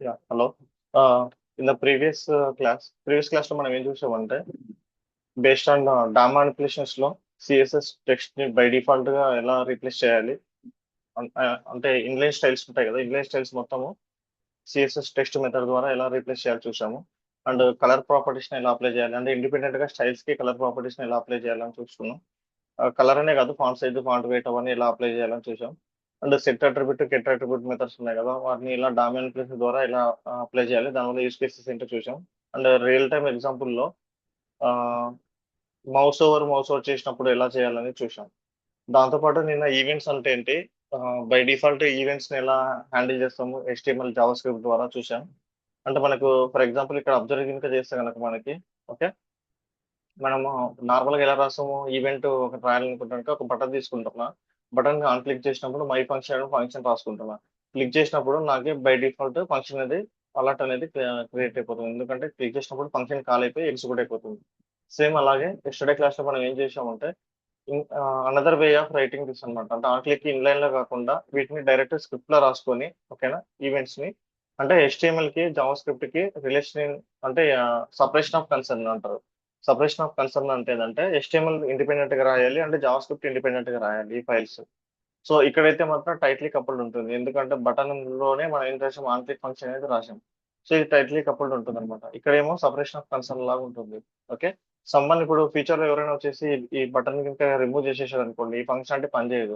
Yeah, hello. In the previous class లో మనం ఏం చూసామంటే బేస్డ్ ఆన్ డామ్ మానిపులేషన్స్ లో సిఎస్ఎస్ టెక్స్ట్ ని బై డిఫాల్ట్ గా ఎలా రీప్లేస్ చేయాలి అంటే ఇన్లైన్ స్టైల్స్ ఉంటాయి కదా, ఇన్లైన్ స్టైల్స్ మొత్తము సిఎస్ఎస్ టెక్స్ట్ మెథడ్ ద్వారా ఎలా రీప్లేస్ చేయాలి చూసాము. అండ్ కలర్ ప్రాపర్టీస్ ని ఎలా అప్లై చేయాలి అంటే ఇండిపెండెంట్ గా స్టైల్స్ కి కలర్ ప్రాపర్టీస్ ని ఎలా అప్లై చేయాలని చూసుకున్నాం. కలర్ అనే కాదు, ఫాంట్ సైజ్ ఫాంట్ వెయిట్ అవన్నీ ఎలా అప్లై చేయాలని చూసాం. And set attribute get attribute methods ఉన్నాయి కదా, వాటిని ఇలా డామినెంట్ ప్లేస్ ద్వారా ఎలా అప్లై చేయాలి, దానివల్ల యూస్ కేసెస్ ఏంటో చూసాం. అండ్ రియల్ టైమ్ ఎగ్జాంపుల్లో మౌస్ ఓవర్ చేసినప్పుడు ఎలా చేయాలని చూసాం. దాంతోపాటు నిన్న ఈవెంట్స్ అంటే ఏంటి, బై డిఫాల్ట్ ఈవెంట్స్ ని ఎలా హ్యాండిల్ చేస్తాము HTML జావా స్క్రిప్ట్ ద్వారా చూసాం. అంటే మనకు ఫర్ ఎగ్జాంపుల్ ఇక్కడ అబ్జర్వ్ కనుక చేస్తే కనుక మనకి ఓకే, మనము నార్మల్ గా ఎలా రాస్తాము, ఈవెంట్ ఒక రాయాలనుకుంటానికి ఒక బటన్ తీసుకుంటున్నా, బటన్ ఆన్ క్లిక్ చేసినప్పుడు మై ఫంక్షన్ ఫంక్షన్ రాసుకుంటున్నా, క్లిక్ చేసినప్పుడు నాకు బై డిఫాల్ట్ ఫంక్షన్ అనేది అలర్ట్ అనేది క్రియేట్ అయిపోతుంది, ఎందుకంటే క్లిక్ చేసినప్పుడు ఫంక్షన్ కాల్ అయిపోయి ఎగ్జిక్యూట్ అయిపోతుంది. సేమ్ అలాగే ఎస్టర్డే క్లాస్ లో మనం ఏం చేసామంటే another way of writing this అనమాట, అంటే ఆన్ క్లిక్ ఇన్లైన్ లో కాకుండా వీటిని డైరెక్ట్ స్క్రిప్ట్ లో రాసుకొని ఓకేనా ఈవెంట్స్ ని, అంటే HTML కి జావా స్క్రిప్ట్ కి రిలేషన్ అంటే సపరేషన్ ఆఫ్ కన్సర్న్ అంటారు. సపరేషన్ ఆఫ్ కన్సర్న్ అంటే ఏంటంటే HTML ఇండిపెండెంట్ గా రాయాలి, అంటే జావా స్క్రిప్ట్ ఇండిపెండెంట్ గా రాయాలి ఈ ఫైల్స్. సో ఇక్కడైతే మాత్రం టైట్లీ కపుల్డ్ ఉంటుంది, ఎందుకంటే బటన్ లోనే మనం ఏం రాసాం, ఆన్ క్లిక్ ఫంక్షన్ అనేది రాసాం. సో ఇది టైట్లీ కపుల్డ్ ఉంటుంది అనమాట. ఇక్కడేమో సపరేషన్ ఆఫ్ కన్సర్న్ లాగా ఉంటుంది. ఓకే, సమ్మన్ ఇప్పుడు ఫ్యూచర్ లో ఎవరైనా వచ్చేసి ఈ బటన్ ఇంకా రిమూవ్ చేసేసారు అనుకోండి, ఈ ఫంక్షన్ అంటే పనిచేయదు.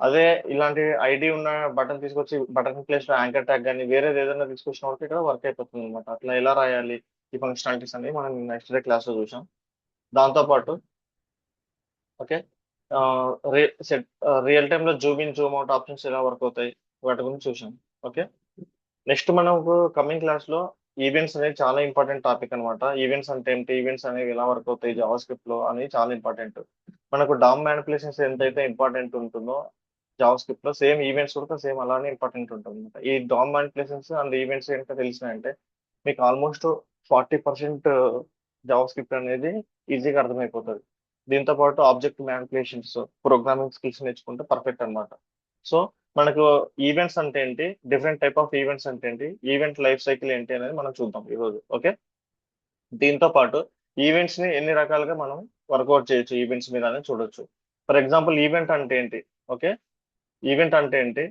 అదే ఇలాంటి ఐడి ఉన్న బటన్ తీసుకొచ్చి బటన్ ప్లేస్ లో యాంకర్ ట్యాగ్ కానీ వేరేది ఏదైనా తీసుకొచ్చిన వరకు ఇక్కడ వర్క్ అయిపోతుంది అనమాట. అట్లా ఎలా రాయాలి ఈ ఫంక్షనాలిటీస్ అని మనం నెక్స్ట్ డే క్లాస్ లో చూసాం. దాంతో పాటు ఓకే, రియల్ టైమ్ లో Zoom in zoom out options ఎలా వర్క్ అవుతాయి వాటి గురించి చూసాం. ఓకే, నెక్స్ట్ మనకు కమింగ్ క్లాస్ లో ఈవెంట్స్ అనేది చాలా ఇంపార్టెంట్ టాపిక్ అనమాట. ఈవెంట్స్ అంటే ఏంటి, ఈవెంట్స్ అనేవి ఎలా వర్క్ అవుతాయి జావా స్క్రిప్ట్ లో అనేది చాలా ఇంపార్టెంట్. మనకు డామ్ మ్యానిపులేషన్స్ ఎంతైతే ఇంపార్టెంట్ ఉంటుందో జావా స్క్రిప్ట్ లో, సేమ్ ఈవెంట్స్ కూడా సేమ్ అలానే ఇంపార్టెంట్ ఉంటుంది అనమాట. ఈ డామ్ మ్యానిపులేషన్స్ అండ్ ఈవెంట్స్ ఏంటో తెలిసినాయంటే మీకు ఆల్మోస్ట్ 40% జావా స్క్రిప్ట్ అనేది ఈజీగా అర్థమైపోతుంది. దీంతో పాటు ఆబ్జెక్ట్ మ్యానిపులేషన్స్ ప్రోగ్రామింగ్ స్కిల్స్ నేర్చుకుంటే పర్ఫెక్ట్ అన్నమాట. సో మనకు ఈవెంట్స్ అంటే ఏంటి, డిఫరెంట్ టైప్ ఆఫ్ ఈవెంట్స్ అంటే ఏంటి, ఈవెంట్ లైఫ్ సైకిల్ ఏంటి అనేది మనం చూద్దాం ఈరోజు. ఓకే, దీంతో పాటు ఈవెంట్స్ ని ఎన్ని రకాలుగా మనం వర్కౌట్ చేయొచ్చు ఈవెంట్స్ మీద అనేది చూడొచ్చు. ఫర్ ఎగ్జాంపుల్ ఈవెంట్ అంటే ఏంటి, ఓకే, ఈవెంట్ అంటే ఏంటి,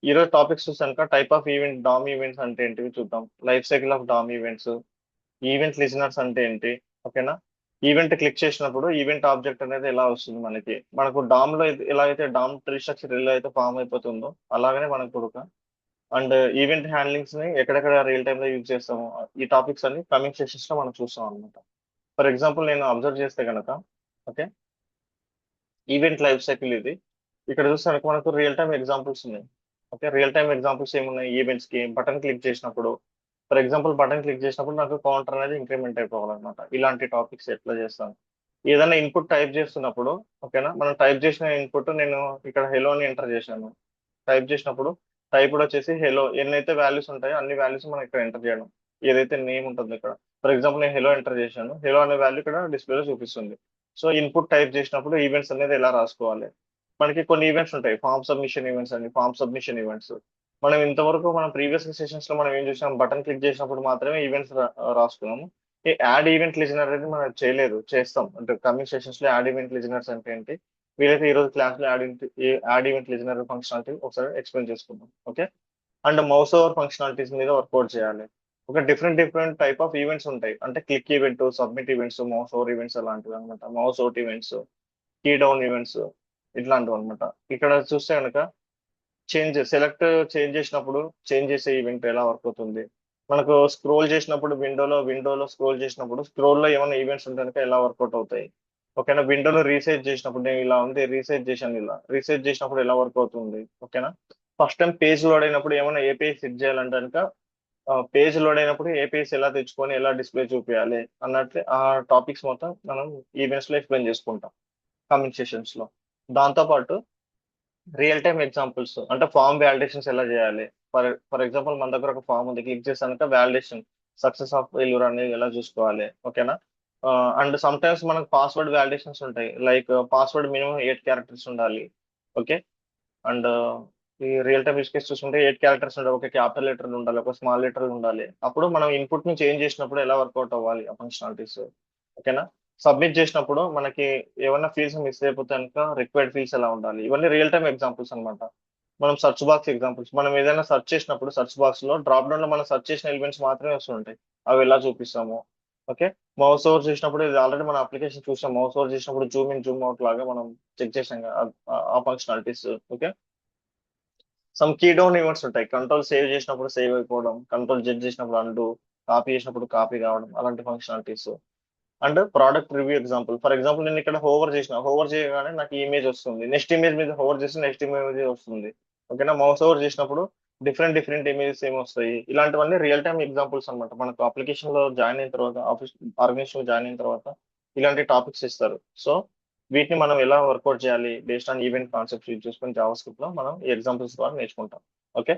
ఈరోజు టాపిక్స్ చూసాక type of event DOM events అంటే ఏంటివి చూద్దాం, life cycle of DOM events, event listeners అంటే ఏంటి, ఓకేనా, ఈవెంట్ క్లిక్ చేసినప్పుడు ఈవెంట్ ఆబ్జెక్ట్ అనేది ఎలా వస్తుంది మనకి, మనకు డామ్ లో ఎలా అయితే డామ్ ట్రీ స్ట్రక్చర్ ఎలా అయితే ఫామ్ అయిపోతుందో అలాగనే మనకు కూడా అండ్ ఈవెంట్ హ్యాండ్లింగ్స్ ని ఎక్కడెక్కడ రియల్ టైమ్ లో యూజ్ చేస్తాము, ఈ టాపిక్స్ అన్ని కమింగ్ సెషన్స్ లో మనం చూస్తాం అనమాట. ఫర్ ఎగ్జాంపుల్ నేను అబ్జర్వ్ చేస్తే కనుక ఓకే, ఈవెంట్ లైఫ్ సైకిల్ ఇది, ఇక్కడ చూస్తే కనుక మనకు రియల్ టైమ్ ఎగ్జాంపుల్స్ ఉన్నాయి. ఓకే, రియల్ టైమ్ ఎగ్జాంపుల్స్ ఏమున్నాయి ఈవెంట్స్ కి, బటన్ క్లిక్ చేసినప్పుడు ఫర్ ఎగ్జాంపుల్ బటన్ క్లిక్ చేసినప్పుడు నాకు కౌంటర్ అనేది ఇంక్రిమెంట్ అయిపోవాలన్నమాట. ఇలాంటి టాపిక్స్ ఎట్లా చేస్తాను, ఏదైనా ఇన్పుట్ టైప్ చేస్తున్నప్పుడు ఓకేనా, మనం టైప్ చేసిన ఇన్పుట్ నేను ఇక్కడ హెలో అని ఎంటర్ చేశాను, టైప్ చేసినప్పుడు టైప్ కూడా వచ్చేసి హెలో, ఎన్నైతే వాల్యూస్ ఉంటాయో అన్ని వాల్యూస్ మనం ఇక్కడ ఎంటర్ చేయడం, ఏదైతే నేమ్ ఉంటుందో ఇక్కడ ఫర్ ఎగ్జాంపుల్ నేను హెలో ఎంటర్ చేశాను, హెలో అనే వాల్యూ ఇక్కడ డిస్ప్లేలో చూపిస్తుంది. సో ఇన్పుట్ టైప్ చేసినప్పుడు ఈవెంట్స్ అనేది ఎలా రాసుకోవాలి, మనకి కొన్ని ఈవెంట్స్ ఉంటాయి, ఫామ్ సబ్మిషన్ ఈవెంట్స్ అని, ఫామ్ సబ్మిషన్ ఈవెంట్స్. మనం ఇంతవరకు మనం ప్రీవియస్ సెషన్స్ లో మనం ఏం చూసాం, బటన్ క్లిక్ చేసినప్పుడు మాత్రమే ఈవెంట్స్ రాసుకున్నాము. ఈ యాడ్ ఈవెంట్ లిజనర్ అనేది మనం చేయలేదు, చేస్తాం అంటే కమింగ్ సెషన్స్ లో యాడ్ ఈవెంట్ లిజనర్స్ అంటే ఏంటి, వీలైతే ఈ రోజు క్లాస్ లో యాడ్ ఈవెంట్ లిజనర్ ఫంక్షనాలిటీ ఒకసారి ఎక్స్ప్లెయిన్ చేసుకుందాం. Okay, and mouse over functionalities మీద వర్కౌట్ చేయాలి. ఒక డిఫరెంట్ టైప్ ఆఫ్ ఈవెంట్స్ ఉంటాయి, అంటే click event, submit events, mouse over events అలాంటివి అనమాట, mouse out events, key down events ఇట్లాంటివి అనమాట. ఇక్కడ చూస్తే కనుక చేంజ్ చేసినప్పుడు చేంజ్ చేసే ఈవెంట్ ఎలా వర్క్ అవుతుంది, మనకు స్క్రోల్ చేసినప్పుడు విండోలో స్క్రోల్ చేసినప్పుడు స్క్రోల్ లో ఏమైనా ఈవెంట్స్ ఉంటే కనుక ఎలా వర్కౌట్ అవుతాయి, ఓకేనా, విండోలో రీసైజ్ చేసినప్పుడు నేను ఇలా ఉంది రీసైజ్ చేశాను, ఇలా రీసైజ్ చేసినప్పుడు ఎలా వర్క్ అవుతుంది, ఓకేనా, ఫస్ట్ టైం పేజ్ లోడ్ అయినప్పుడు ఏమైనా ఏపీఐ సెట్ చేయాలంటే కనుక పేజ్ లోడ్ అయినప్పుడు ఏపీఐస్ ఎలా తెచ్చుకొని ఎలా డిస్ప్లే చూపించాలి అన్నట్లు ఆ టాపిక్స్ మొత్తం మనం ఈవెంట్స్ లో ఎక్స్ప్లెయిన్ చేసుకుంటాం కమింగ్ సెషన్స్ లో. దాంతో పాటు రియల్ టైమ్ ఎగ్జాంపుల్స్ అంటే ఫామ్ వ్యాలిడేషన్స్ ఎలా చేయాలి, ఫర్ ఎగ్జాంపుల్ మన దగ్గర ఒక ఫామ్ ఉంది, క్లిక్ చేసాక వ్యాలిడేషన్ సక్సెస్ ఆఫ్ ఫెయిల్యూర్ అనేది ఎలా చూసుకోవాలి, ఓకేనా. అండ్ సమ్ టైమ్స్ మనకు పాస్వర్డ్ వ్యాలిడేషన్స్ ఉంటాయి, లైక్ పాస్వర్డ్ మినిమం 8 క్యారెక్టర్స్ ఉండాలి. ఓకే, అండ్ ఈ రియల్ టైమ్ యూస్ కేసు చూసుకుంటే 8 క్యారెక్టర్స్ ఉండాలి, ఒక క్యాపిటల్ లెటర్ ఉండాలి, ఒక స్మాల్ లెటర్ ఉండాలి. అప్పుడు మనం ఇన్పుట్ ని చేంజ్ చేసినప్పుడు ఎలా వర్కౌట్ అవ్వాలి ఆ ఫంక్షనాలిటీస్. ఓకేనా. సబ్మిట్ చేసినప్పుడు మనకి ఏమైనా ఫీల్డ్స్ మిస్ అయిపోతే కనుక రిక్వైర్డ్ ఫీల్డ్స్ ఎలా ఉండాలి, ఇవన్నీ రియల్ టైమ్ ఎగ్జాంపుల్స్ అన్నమాట. మనం సర్చ్ బాక్స్ ఎగ్జాంపుల్స్, మనం ఏదైనా సెర్చ్ చేసినప్పుడు సర్చ్ బాక్స్ లో డ్రాప్ డౌన్ లో మనం సెర్చ్ చేసిన ఎలిమెంట్స్ మాత్రమే వస్తుంటాయి. అవి ఎలా చూపిస్తాము. ఓకే. మౌస్ ఓవర్ చేసినప్పుడు ఇది ఆల్రెడీ మన అప్లికేషన్ చూసాం, మౌస్ ఓవర్ చేసినప్పుడు జూమ్ ఇన్ జూమ్ అవుట్ లాగా మనం చెక్ చేసాం కదా, ఆ functionalities. Okay. Some key down events ఉంటాయి, కంట్రోల్ సేవ్ చేసినప్పుడు సేవ్ అయిపోవడం, కంట్రోల్ జెడ్ చేసినప్పుడు అండు, కాపీ చేసినప్పుడు కాపీ కావడం, అలాంటి functionalities. And product review example, for example నేను ఇక్కడ హోవర్ చేయగానే నాకు ఇమేజ్ వస్తుంది, నెక్స్ట్ ఇమేజ్ మీద హోవర్ చేస్తే నెక్స్ట్ ఇమేజ్ వస్తుంది. ఓకేనా. మౌస్ ఓవర్ చేసినప్పుడు డిఫరెంట్ డిఫరెంట్ ఇమేజెస్ ఏమి వస్తాయి. ఇలాంటివన్నీ రియల్ టైమ్ ఎగ్జాంపుల్స్ అన్నమాట. మనకు అప్లికేషన్ లో జాయిన్ అయిన తర్వాత, ఆఫీస్ ఆర్గనైజేషన్ లో జాయిన్ అయిన తర్వాత ఇలాంటి టాపిక్స్ ఇస్తారు. సో వీటిని మనం ఎలా వర్కౌట్ చేయాలి based on event concepts use చేసుకుని జావా స్క్రిప్ట్ లో మనం ఈ ఎగ్జాంపుల్స్ ద్వారా నేర్చుకుంటాం. Okay.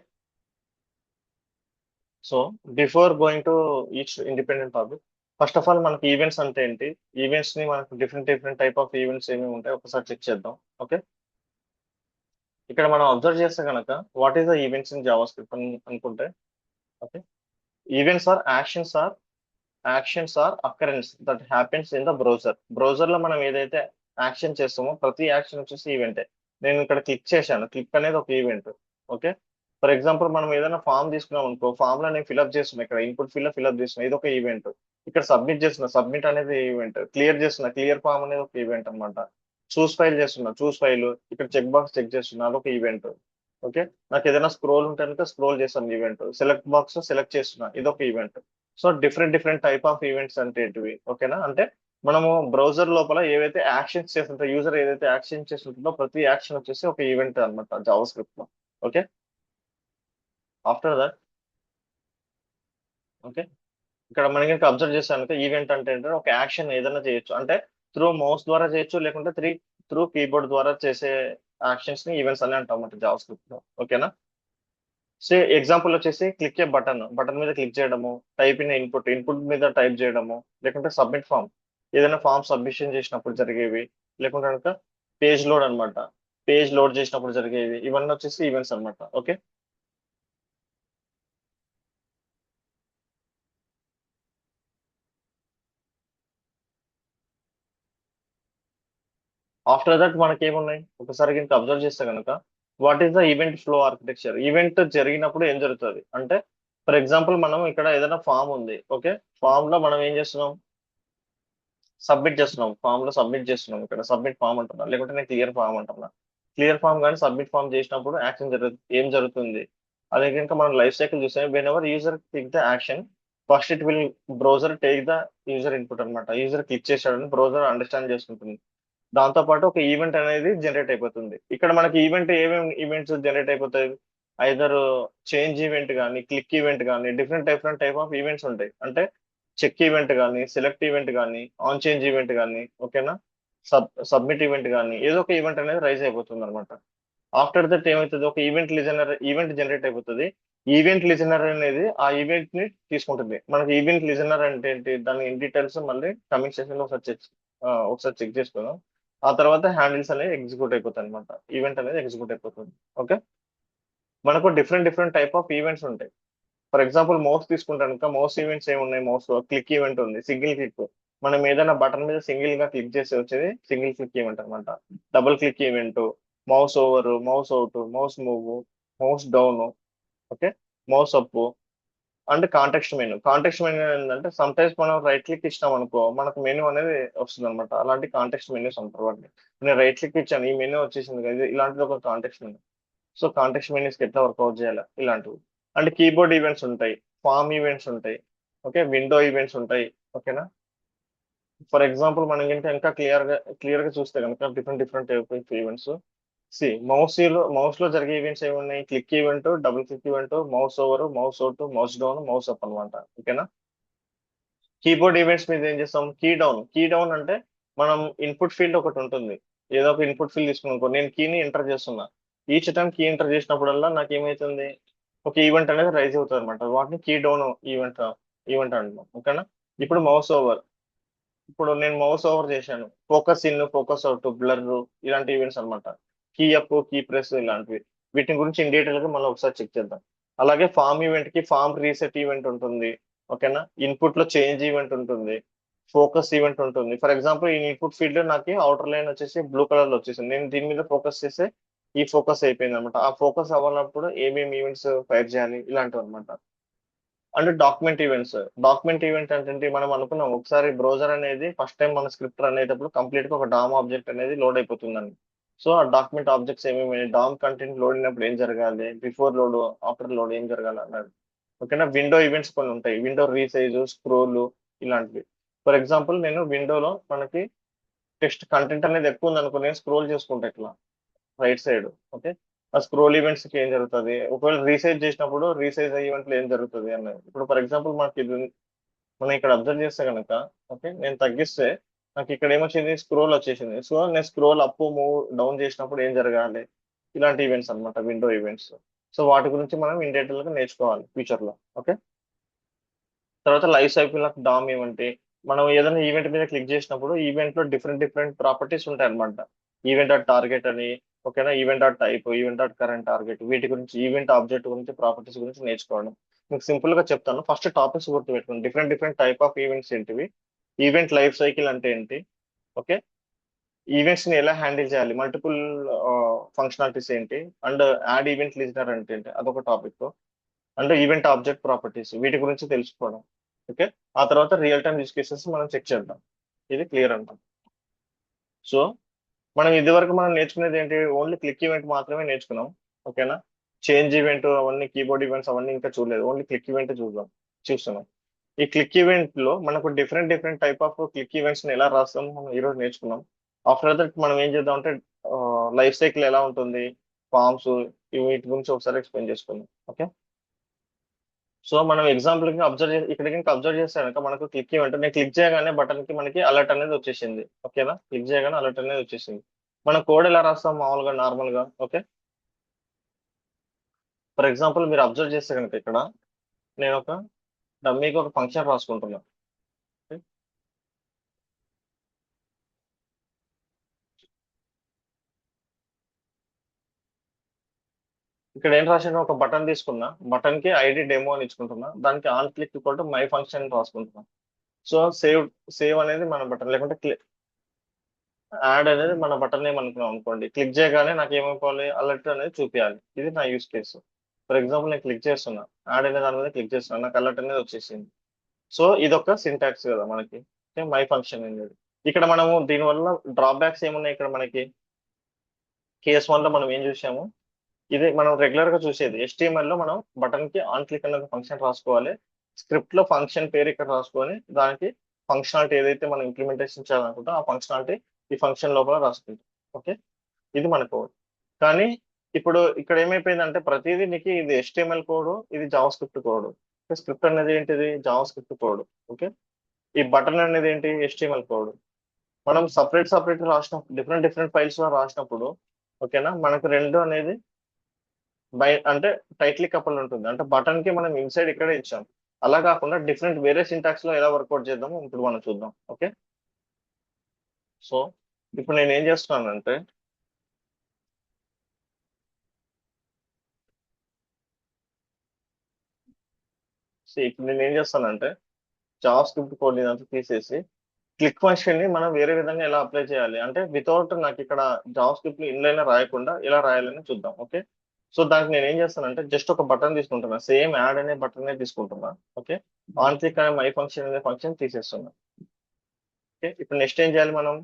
So before going to each independent topic, first of all మనకి ఈవెంట్స్ అంటే ఏంటి, ఈవెంట్స్ ని మనకు different different type of events ఏమేమి ఉంటాయి ఒకసారి చెక్ చేద్దాం. ఓకే. ఇక్కడ మనం అబ్జర్వ్ చేస్తే కనుక what is the events in JavaScript అనుకుంటే, okay, events are actions are occurrence that happens in the browser. Browser లో మనం ఏదైతే యాక్షన్ చేస్తామో ప్రతి యాక్షన్ వచ్చేసి ఈవెంటే. నేను ఇక్కడ క్లిక్ చేశాను, క్లిక్ అనేది ఒక ఈవెంట్. ఓకే. ఫర్ ఎగ్జాంపుల్ మనం ఏదైనా ఫామ్ తీసుకున్నాం అనుకో, ఫామ్ లో నేను ఫిల్అప్ చేస్తున్నా, ఇక్కడ ఇన్పుట్ ఫిల్అప్ చేస్తున్నా, ఇది ఒక ఈవెంట్. ఇక్కడ సబ్మిట్ చేస్తున్నా, సబ్మిట్ అనేది ఈవెంట్. క్లియర్ చేస్తున్నా, క్లియర్ ఫామ్ అనేది ఒక ఈవెంట్ అన్నమాట. చూస్ ఫైల్ చేస్తున్నా, చూస్ ఫైల్. ఇక్కడ చెక్ బాక్స్ చెక్ చేస్తున్నా, అదొక ఈవెంట్. ఓకే. నాకు ఏదైనా స్క్రోల్ ఉంటే కనుక స్క్రోల్ చేస్తాను ఈవెంట్. సెలెక్ట్ బాక్స్ సెలెక్ట్ చేస్తున్నా, ఇదొక event. So different different type of events అంటే ఏంటివి. ఓకేనా. అంటే మనము బ్రౌజర్ లోపల ఏవైతే యాక్షన్స్ చేస్తుంటో, యూజర్ ఏదైతే యాక్షన్ చేస్తుంటుందో ప్రతి యాక్షన్ వచ్చేసి ఒక ఈవెంట్ అనమాట జావా స్క్రిప్ట్ లో. ఓకే. ఆఫ్టర్ దట్, ఓకే, ఇక్కడ మనం కనుక అబ్జర్వ్ చేస్తాను, ఈవెంట్ అంటే ఏంటంటే ఒక యాక్షన్ ఏదైనా చేయొచ్చు, అంటే త్రూ మౌస్ ద్వారా చేయొచ్చు, లేకుంటే త్రూ కీబోర్డ్ ద్వారా చేసే యాక్షన్స్ ని ఈవెంట్స్ అని అంటాం అన్నమాట జావా స్క్రిప్ట్ లో. ఓకేనా. సో ఎగ్జాంపుల్ వచ్చేసి క్లిక్ ఏ బటన్, బటన్ మీద క్లిక్ చేయడము, టైప్ ఇన్ ఇన్పుట్ మీద టైప్ చేయడము, లేకుంటే సబ్మిట్ ఫామ్, ఏదైనా ఫామ్ సబ్మిషన్ చేసినప్పుడు జరిగేవి, లేకుంటే కనుక పేజ్ లోడ్ అన్నమాట, పేజ్ లోడ్ చేసినప్పుడు జరిగేవి, ఇవన్నీ వచ్చేసి ఈవెంట్స్ అన్నమాట. ఓకే. ఆఫ్టర్ దట్ మనకి ఏమున్నాయి ఒకసారి కనుక అబ్జర్వ్ చేస్తే కనుక, what is the event flow architecture. Event జరిగినప్పుడు ఏం జరుగుతుంది అంటే, ఫర్ ఎగ్జాంపుల్ మనం ఇక్కడ ఏదైనా ఫామ్ ఉంది. ఓకే. ఫామ్ లో మనం ఏం చేస్తున్నాం, సబ్మిట్ చేస్తున్నాం, ఫామ్ లో సబ్మిట్ చేస్తున్నాం, ఇక్కడ సబ్మిట్ ఫామ్ అంటున్నా, లేకుంటే నేను క్లియర్ ఫామ్ అంటున్నా. క్లియర్ ఫామ్ కానీ సబ్మిట్ ఫామ్ చేసినప్పుడు యాక్షన్ ఏం జరుగుతుంది. అదే కనుక మనం లైఫ్ సైకిల్ చూస్తే, when ever user click the action, first it will browser take the user input అనమాట. యూజర్ క్లిక్ చేశాడని బ్రౌజర్ అండర్స్టాండ్ చేసుకుంటుంది. దాంతో పాటు ఒక ఈవెంట్ అనేది జనరేట్ అయిపోతుంది. ఇక్కడ మనకి ఏమేమి ఈవెంట్స్ జనరేట్ అయిపోతాయి, ఐదర్ చేంజ్ ఈవెంట్ కానీ, క్లిక్ ఈవెంట్ కానీ, different different type of events ఉంటాయి. అంటే చెక్ ఈవెంట్ కానీ, సెలెక్ట్ ఈవెంట్ కానీ, ఆన్ చేంజ్ ఈవెంట్ కానీ, ఓకేనా, సబ్మిట్ ఈవెంట్ కానీ, ఏదో ఒక ఈవెంట్ అనేది రైజ్ అయిపోతుంది అనమాట. ఆఫ్టర్ దట్ ఏమవుతుంది, ఒక ఈవెంట్ జనరేట్ అయిపోతుంది. ఈవెంట్ లిజనర్ అనేది ఆ ఈవెంట్ ని తీసుకుంటుంది. మనకి ఈవెంట్ లిజనర్ అంటే ఏంటి, దాని ఇన్ డీటెయిల్స్ మళ్ళీ కమింగ్ సెషన్ లో ఒకసారి చెక్ చేసుకుందాం. ఆ తర్వాత హ్యాండిల్స్ అనేది ఎగ్జిక్యూట్ అయిపోతాయి అనమాట, ఈవెంట్ అనేది ఎగ్జిక్యూట్ అయిపోతుంది. ఓకే. మనకు different different type of events ఉంటాయి. ఫర్ ఎగ్జాంపుల్ మౌస్ తీసుకుంటాను, మౌస్ ఈవెంట్స్ ఏమున్నాయి, మౌస్ లో క్లిక్ ఈవెంట్ ఉంది, సింగిల్ క్లిక్. మనం ఏదైనా బటన్ మీద సింగిల్ గా క్లిక్ చేసి వచ్చేది సింగిల్ క్లిక్ ఈవెంట్ అనమాట. Double click event, mouse over, mouse out, mouse move, mouse down, okay, mouse up. And context menu ఏంటంటే సమ్ టైమ్స్ మనం రైట్ క్లిక్ ఇచ్చినాం అనుకో, మనకు మెనూ అనేది వస్తుంది అనమాట. అలాంటి కాంటెక్స్ట్ మెనూస్ అంటారు వాటిని. నేను రైట్ క్లిక్ ఇచ్చాను, ఈ మెనూ వచ్చేసింది కదా, ఇలాంటిది ఒక context menu. So context menus కి ఎట్లా వర్కౌట్ చేయాలి ఇలాంటివి. అండ్ కీబోర్డ్ ఈవెంట్స్ ఉంటాయి, ఫామ్ ఈవెంట్స్ ఉంటాయి, ఓకే, విండో ఈవెంట్స్ ఉంటాయి. ఓకేనా. ఫర్ ఎగ్జాంపుల్ మనం కనుక ఇంకా క్లియర్ గా చూస్తే కనుక different different type of events. Mouse లో జరిగే ఈవెంట్స్ ఏమున్నాయి, click event, double click event, mouse over, mouse out, mouse down, mouse up అనమాట. ఓకేనా. కీబోర్డ్ ఈవెంట్స్ మీద ఏం చేస్తాం, కీ డౌన్ అంటే మనం ఇన్పుట్ ఫీల్డ్ ఒకటి ఉంటుంది, ఏదో ఒక ఇన్పుట్ ఫీల్డ్ తీసుకున్నాం, నేను కీని ఎంటర్ చేస్తున్నా. ఈచ్ టైం కీ ఎంటర్ చేసినప్పుడల్లా నాకు ఏమవుతుంది, ఒక ఈవెంట్ అనేది రైజ్ అవుతుంది అనమాట. వాటిని కీ డౌన్ ఈవెంట్ అంటున్నాం. ఓకేనా. ఇప్పుడు మౌస్ ఓవర్, ఇప్పుడు నేను మౌస్ ఓవర్ చేశాను, focus in, focus out, blur, ఇలాంటి ఈవెంట్స్ అనమాట. కీ అప్, కీ ప్రెస్, ఇలాంటివి. వీటి గురించి ఇన్ డీటెయిల్ గా మనం ఒకసారి చెక్ చేద్దాం. అలాగే ఫామ్ ఈవెంట్ కి ఫామ్ రీసెట్ ఈవెంట్ ఉంటుంది. ఓకేనా, ఇన్పుట్ లో చేంజ్ ఈవెంట్ ఉంటుంది, ఫోకస్ ఈవెంట్ ఉంటుంది. ఫర్ ఎగ్జాంపుల్ ఈ ఇన్పుట్ ఫీల్డ్ లో నాకు అవుటర్ లైన్ వచ్చేసి బ్లూ కలర్ లో వచ్చేసింది, నేను దీని మీద ఫోకస్ చేస్తే ఈ ఫోకస్ అయిపోయింది అనమాట. ఆ ఫోకస్ అవ్వాలన్నప్పుడు ఏమేమి ఈవెంట్స్ ఫైర్ చేయాలి ఇలాంటివి అనమాట. అంటే డాక్యుమెంట్ ఈవెంట్స్. డాక్యుమెంట్ ఈవెంట్ అంటే మనం అనుకున్నాం ఒకసారి బ్రౌజర్ అనేది ఫస్ట్ టైం మన స్క్రిప్ట్ రన్ అయ్యేటప్పుడు కంప్లీట్ గా ఒక డామ్ ఆబ్జెక్ట్ అనేది లోడ్ అయిపోతుందని. సో ఆ డాక్యుమెంట్ ఆబ్జెక్ట్స్ ఏమేమి, డామ్ కంటెంట్ లోడ్ అయినప్పుడు ఏం జరగాలి, బిఫోర్ లోడ్ ఆఫ్టర్ లోడ్ ఏం జరగాలి అన్నది. ఓకేనా, విండో ఈవెంట్స్ కొన్ని ఉంటాయి, విండో రీసైజ్, స్క్రోల్ ఇలాంటివి. ఫర్ ఎగ్జాంపుల్ నేను విండోలో మనకి టెక్స్ట్ కంటెంట్ అనేది ఎక్కువ ఉంది అనుకో, నేను స్క్రోల్ చేసుకుంటా ఇట్లా రైట్ సైడ్. ఓకే, ఆ స్క్రోల్ ఈవెంట్స్ కి ఏం జరుగుతుంది, ఒకవేళ రీసైజ్ చేసినప్పుడు రీసైజ్ ఈవెంట్ లో ఏం జరుగుతుంది అన్నది. ఇప్పుడు ఫర్ ఎగ్జాంపుల్ మనకి మనం ఇక్కడ అబ్జర్వ్ చేస్తే కనుక, ఓకే నేను తగ్గిస్తే నాకు ఇక్కడ ఏమొచ్చింది, స్క్రోల్ వచ్చేసింది. సో నేను స్క్రోల్ అప్ మూవ్ డౌన్ చేసినప్పుడు ఏం జరగాలి, ఇలాంటి ఈవెంట్స్ అన్నమాట, విండో ఈవెంట్స్. సో వాటి గురించి మనం ఇన్ డీటెయిల్ గా నేర్చుకోవాలి ఫ్యూచర్ లో. ఓకే, తర్వాత life cycle of dam event. మనం ఏదైనా ఈవెంట్ మీద క్లిక్ చేసినప్పుడు ఈవెంట్ లో డిఫరెంట్ డిఫరెంట్ ప్రాపర్టీస్ ఉంటాయి అనమాట. ఈవెంట్ డాట్ టార్గెట్ అని, ఓకేనా, event dot type, event dot current target, వీటి గురించి ఈవెంట్ ఆబ్జెక్ట్ గురించి ప్రాపర్టీస్ గురించి నేర్చుకోవడం. మీకు సింపుల్ గా చెప్తాను, ఫస్ట్ టాపిక్స్ గుర్తుపెట్టుకోండి. Different different type of events ఏంటివి, ఈవెంట్ లైఫ్ సైకిల్ అంటే ఏంటి, ఓకే, ఈవెంట్స్ ని ఎలా హ్యాండిల్ చేయాలి, మల్టిపుల్ ఫంక్షనాలిటీస్ ఏంటి, అండ్ యాడ్ ఈవెంట్ లిజనర్ అంటే ఏంటి అదొక టాపిక్, అంటే ఈవెంట్ ఆబ్జెక్ట్ ప్రాపర్టీస్ వీటి గురించి తెలుసుకోవడం. ఓకే, ఆ తర్వాత రియల్ టైమ్ యూస్ కేసెస్ మనం చెక్ చేద్దాం. ఇది క్లియర్ అంటాం. సో మనం ఇదివరకు మనం నేర్చుకునేది ఏంటి, ఓన్లీ క్లిక్ ఈవెంట్ మాత్రమే నేర్చుకున్నాం. ఓకేనా, చేంజ్ ఈవెంట్ అవన్నీ, కీబోర్డ్ ఈవెంట్స్ అవన్నీ ఇంకా చూడలేదు, ఓన్లీ క్లిక్ ఈవెంట్ చూస్తున్నాం. ఈ క్లిక్ ఈవెంట్ లో మనకు different different type of click events ని ఎలా రాస్తాం మనం ఈ రోజు నేర్చుకున్నాం. ఆఫ్టర్ దట్ మనం ఏం చేద్దాం అంటే లైఫ్ సైకిల్ ఎలా ఉంటుంది, ఫార్మ్స్, వీటి గురించి ఒకసారి ఎక్స్ప్లెయిన్ చేసుకుందాం. ఓకే, సో మనం ఎగ్జాంపుల్ కి అబ్జర్వ్ చేసి ఇక్కడ కనుక అబ్జర్వ్ చేస్తే కనుక మనకు క్లిక్ ఈవెంట్, నేను క్లిక్ చేయగానే బటన్ కి మనకి అలర్ట్ అనేది వచ్చేసింది. ఓకేనా, క్లిక్ చేయగానే అలర్ట్ అనేది వచ్చేసింది. మనం కోడ్ ఎలా రాస్తాం మామూలుగా నార్మల్ గా. ఓకే, ఫర్ ఎగ్జాంపుల్ మీరు అబ్జర్వ్ చేస్తే కనుక ఇక్కడ నేను ఒక డమ్మీకి ఒక ఫంక్షన్ రాసుకుంటున్నాను. ఓకే? ఇక్కడ ఏం రాసాను, ఒక బటన్ తీసుకున్నా, బటన్ కి ఐడి డెమో అని ఇచ్చుకుంటున్నా, దానికి ఆన్ క్లిక్ కొట్టు మై ఫంక్షన్ రాసుకుంటున్నా. సో సేవ్, సేవ్ అనేది మన బటన్, లేకుంటే యాడ్ అనేది మన బటన్ నేమ్ అనుకున్నాం అనుకోండి, క్లిక్ చేయగానే నాకు ఏమైపోవాలి, అలర్ట్ అనేది చూపించాలి. ఇది నా యూస్ కేసు. ఫర్ ఎగ్జాంపుల్ నేను క్లిక్ చేస్తున్నా, యాడ్ అనే దాని మీద క్లిక్ చేస్తున్నా, నాకు అలర్ట్ అనేది వచ్చేసింది. సో ఇదొక సింటాక్స్ కదా మనకి, మై ఫంక్షన్ అనేది. ఇక్కడ మనము దీనివల్ల డ్రాబ్యాక్స్ ఏమున్నాయి, ఇక్కడ మనకి కేస్ వన్ లో మనం ఏం చూసాము, ఇది మనం రెగ్యులర్ గా చూసేది. HTML లో మనం బటన్ కి ఆన్ క్లిక్ అనే ఫంక్షన్ రాసుకోవాలి, స్క్రిప్ట్ లో ఫంక్షన్ పేరు ఇక్కడ రాసుకొని దానికి ఫంక్షనాలిటీ ఏదైతే మనం ఇంప్లిమెంటేషన్ చేయాలనుకుంటాం ఆ ఫంక్షనాలిటీ ఈ ఫంక్షన్ లోపల రాసుకుంటాం. ఓకే, ఇది మన కోడ్. కానీ ఇప్పుడు ఇక్కడ ఏమైపోయిందంటే ప్రతిదీ నీకు ఇది HTML కోడ్, ఇది జావా స్క్రిప్ట్ కోడ్. స్క్రిప్ట్ అనేది ఏంటిది, జావా స్క్రిప్ట్ కోడ్. ఓకే, ఈ బటన్ అనేది ఏంటి, HTML కోడ్. మనం సపరేట్ సపరేట్ రాసినప్పుడు డిఫరెంట్ డిఫరెంట్ ఫైల్స్ లో రాసినప్పుడు, ఓకేనా, మనకు రెండు అనేది అంటే టైట్లీ కపుల్ ఉంటుంది, అంటే బటన్ కి మనం ఇన్సైడ్ ఇక్కడే ఇచ్చాం. అలా కాకుండా డిఫరెంట్ వేరే సింటాక్స్ లో ఎలా వర్కౌట్ చేద్దామో ఇప్పుడు మనం చూద్దాం. ఓకే, సో ఇప్పుడు నేను ఏం చేస్తున్నానంటే, ఇప్పుడు నేను ఏం చేస్తానంటే జావా స్క్రిప్ట్ కోడ్ ఇదంతా తీసేసి క్లిక్ ఫంక్షన్ ని మనం వేరే విధంగా ఎలా అప్లై చేయాలి అంటే వితౌట్ నాకు ఇక్కడ జావా స్క్రిప్ట్ ఇన్లైన్ రాయకుండా ఎలా రాయాలని చూద్దాం. ఓకే, సో దానికి నేను ఏం చేస్తానంటే జస్ట్ ఒక బటన్ తీసుకుంటున్నా, సేమ్ యాడ్ అనే బటన్ తీసుకుంటున్నా. ఓకే, ఆన్ క్లిక్ అనే మై ఫంక్షన్ అనే ఫంక్షన్ తీసేస్తున్నా. ఓకే, ఇప్పుడు నెక్స్ట్ ఏం చేయాలి మనం,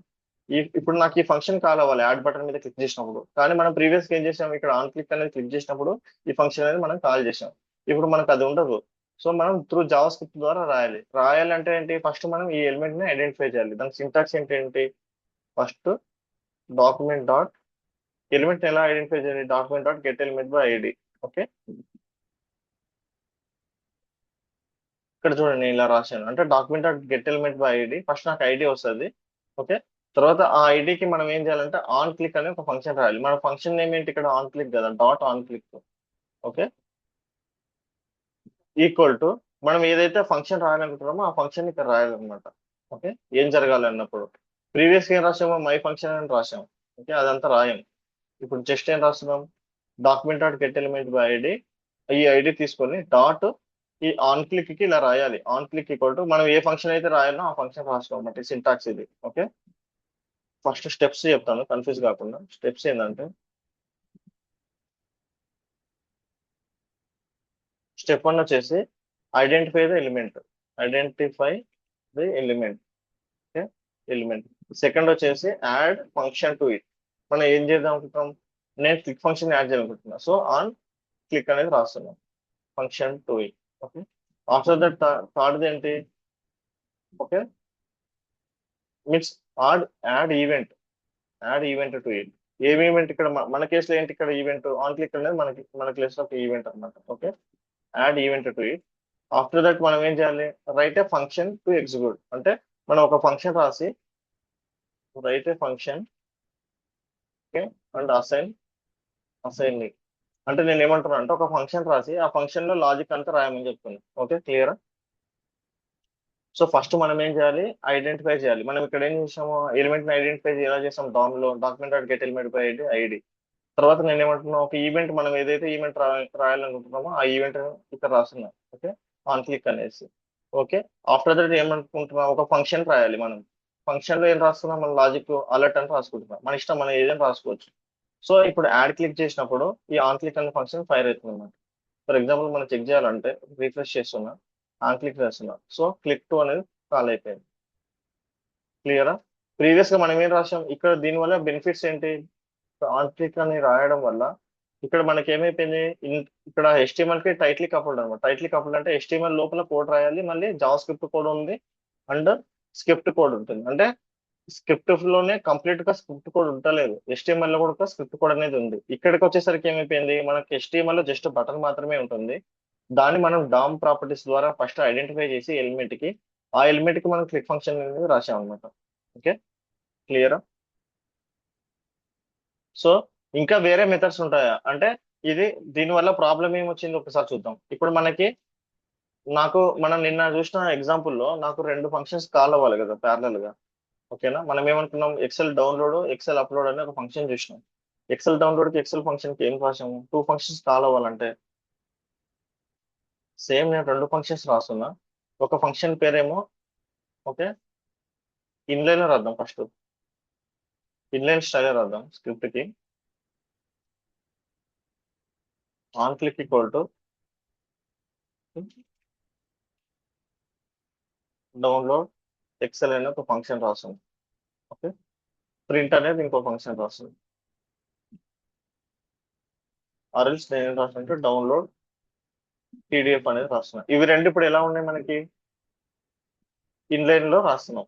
ఇప్పుడు నాకు ఈ ఫంక్షన్ కాల్ అవ్వాలి యాడ్ బటన్ మీద క్లిక్ చేసినప్పుడు, కానీ మనం ప్రీవియస్ గా ఏం చేసాం, ఇక్కడ ఆన్ క్లిక్ అనేది క్లిక్ చేసినప్పుడు ఈ ఫంక్షన్ అనేది మనం కాల్ చేసాం. ఇప్పుడు మనకు అది ఉండదు. సో మనం త్రూ జావా స్క్రిప్ట్ ద్వారా రాయాలి. రాయాలి అంటే ఏంటి, ఫస్ట్ మనం ఈ ఎలిమెంట్ ని ఐడెంటిఫై చేయాలి. దాని సింటాక్స్ ఏంటి, ఫస్ట్ డాక్యుమెంట్ డాట్ ఎలిమెంట్ ఎలా ఐడెంటిఫై చేయాలి, document dot get element by ID. Okay, ఇక్కడ చూడండి నేను ఇలా రాశాను, అంటే document dot get element by ID, first నాకు ఐడి వస్తుంది. ఓకే, తర్వాత ఆ ఐడికి మనం ఏం చేయాలంటే ఆన్ క్లిక్ అనే ఒక ఫంక్షన్ రాయాలి. మన ఫంక్షన్ నేమ్ ఏంటి ఇక్కడ, ఆన్ క్లిక్ కదా, dot on click. Okay, equal to మనం ఏదైతే ఫంక్షన్ రాయాలనుకుంటున్నామో ఆ ఫంక్షన్ ఇక్కడ రాయాలన్నమాట. ఓకే, ఏం జరగాలి అన్నప్పుడు ప్రీవియస్ ఏం రాసామో మై ఫంక్షన్ అని రాసాం. ఓకే, అదంతా రాయం. ఇప్పుడు జస్ట్ ఏం రాస్తున్నాం, document dot get element by ID, ఈ ఐడి తీసుకొని డాట్ ఈ ఆన్ క్లిక్ కి ఇలా రాయాలి. ఆన్ క్లిక్ ఈక్వల్ టు మనం ఏ ఫంక్షన్ అయితే రాయాలో ఆ ఫంక్షన్ రాసుకోవాలి. సింటాక్స్ ఇది. ఓకే, ఫస్ట్ స్టెప్స్ చెప్తాను కన్ఫ్యూజ్ కాకుండా. స్టెప్స్ ఏంటంటే, స్టెప్ 1 వచ్చేసి identify the element. Identify the element. Okay, element. Second వచ్చేసి యాడ్ ఫంక్షన్ టు ఇట్. మనం ఏం చేద్దాం అనుకుంటాం, నేను క్లిక్ ఫంక్షన్ యాడ్ చేయాలనుకుంటున్నా. సో ఆన్ క్లిక్ అనేది రాస్తున్నాం, function to it. Okay, after that third ఏంటి, okay, means add event. Add event to it. ఏం ఈవెంట్ ఇక్కడ మన కేసులో ఏంటి, ఇక్కడ ఈవెంట్ ఆన్ క్లిక్ అనేది మన కేసులో ఒక ఈవెంట్ అనమాట. Okay, add event to it. After that మనం ఏం చేయాలి, right A function to execute. అంటే మనం ఒక ఫంక్షన్ రాసి right A function, okay, and assign అంటే నేను ఏమంటున్నా అంటే ఒక ఫంక్షన్ రాసి ఆ ఫంక్షన్ లో లాజిక్ అంతా రాయమని చెప్తున్నాను. Okay, clear. సో ఫస్ట్ మనం ఏం చేయాలి, ఐడెంటిఫై చేయాలి. మనం ఇక్కడ ఏం చేసాము, ఎలిమెంట్ ని ఐడెంటిఫై ఎలా చేసాం, డామ్ లో document dot get element by ID. తర్వాత నేను ఏమంటున్నా, ఒక ఈవెంట్ మనం ఏదైతే ఈవెంట్ రాయాలనుకుంటున్నామో ఆ ఈవెంట్ ఇక్కడ రాస్తున్నాం. ఓకే, ఆన్ క్లిక్ అనేసి. ఓకే, ఆఫ్టర్ దట్ ఏమనుకుంటున్నాం, ఒక ఫంక్షన్ రాయాలి. మనం ఫంక్షన్ లో ఏం రాస్తున్నాం, మన లాజిక్ అలర్ట్ అని రాసుకుంటున్నాం. మన ఇష్టం, మనం ఏదైనా రాసుకోవచ్చు. సో ఇప్పుడు యాడ్ క్లిక్ చేసినప్పుడు ఈ ఆన్ క్లిక్ అనే ఫంక్షన్ ఫైర్ అవుతుంది అన్నమాట. ఫర్ ఎగ్జాంపుల్ మనం చెక్ చేయాలంటే రీఫ్రెష్ చేస్తున్నా, ఆన్ క్లిక్ చేస్తున్నా. సో క్లిక్ టు అనేది కాల్ అయిపోయింది. క్లియరా. ప్రీవియస్ గా మనం ఏం రాసాం, ఇక్కడ దీనివల్ల బెనిఫిట్స్ ఏంటి, ఆన్ క్లిక్ అని రాయడం వల్ల ఇక్కడ మనకి ఏమైపోయింది, ఇక్కడ HTML కి టైట్లీ కపుల్డ్ అనమాట. టైట్లీ కపుల్డ్ అంటే HTML లోపల కోడ్ రాయాలి, మళ్ళీ జావా స్క్రిప్ట్ కోడ్ ఉంది అండ్ స్క్రిప్ట్ కోడ్ ఉంటుంది. అంటే స్క్రిప్ట్ లోనే కంప్లీట్ గా స్క్రిప్ట్ కోడ్ ఉండలేదు, HTML లో కూడా స్క్రిప్ట్ కోడ్ అనేది ఉంది. ఇక్కడికి వచ్చేసరికి ఏమైపోయింది, మనకి HTML లో జస్ట్ బటన్ మాత్రమే ఉంటుంది. దాన్ని మనం డామ్ ప్రాపర్టీస్ ద్వారా ఫస్ట్ ఐడెంటిఫై చేసి ఎలిమెంట్ కి, ఆ ఎలిమెంట్ కి మనం క్లిక్ ఫంక్షన్ అనేది రాసాం అనమాట. ఓకే, క్లియరా. సో ఇంకా వేరే మెథడ్స్ ఉంటాయా అంటే, ఇది దీనివల్ల ప్రాబ్లం ఏమొచ్చింది ఒకసారి చూద్దాం. ఇప్పుడు మనం నిన్న చూసిన ఎగ్జాంపుల్లో నాకు రెండు ఫంక్షన్స్ కాల్ అవ్వాలి కదా ప్యారలల్ గా. ఓకేనా, మనం ఏమనుకున్నాం, ఎక్సెల్ డౌన్లోడ్ ఎక్సెల్ అప్లోడ్ అనే ఒక ఫంక్షన్ చూసినాం. ఎక్సెల్ డౌన్లోడ్ కి ఎక్సెల్ ఫంక్షన్ కి ఏం రాసాము, టూ ఫంక్షన్స్ కాల్ అవ్వాలంటే సేమ్ నేను రెండు ఫంక్షన్స్ రాస్తున్నా. ఒక ఫంక్షన్ పేరేమో, ఓకే, ఇన్లైన్ రాద్దాం. ఫస్ట్ ఇన్లైన్ స్టైల్ రాద్దాం స్క్రిప్ట్ కి. On click equal to download Excel అనే ఒక ఫంక్షన్ రాస్తుంది. ఓకే, ప్రింట్ అనేది ఇంకో ఫంక్షన్ రాస్తుంది. ఆర్ఎల్స్ నేను ఏం రాస్తుంటే డౌన్లోడ్ PDF అనేది రాస్తున్నాం. ఇవి రెండు ఇప్పుడు ఎలా ఉన్నాయి మనకి, ఇన్లైన్ లో రాస్తున్నాం.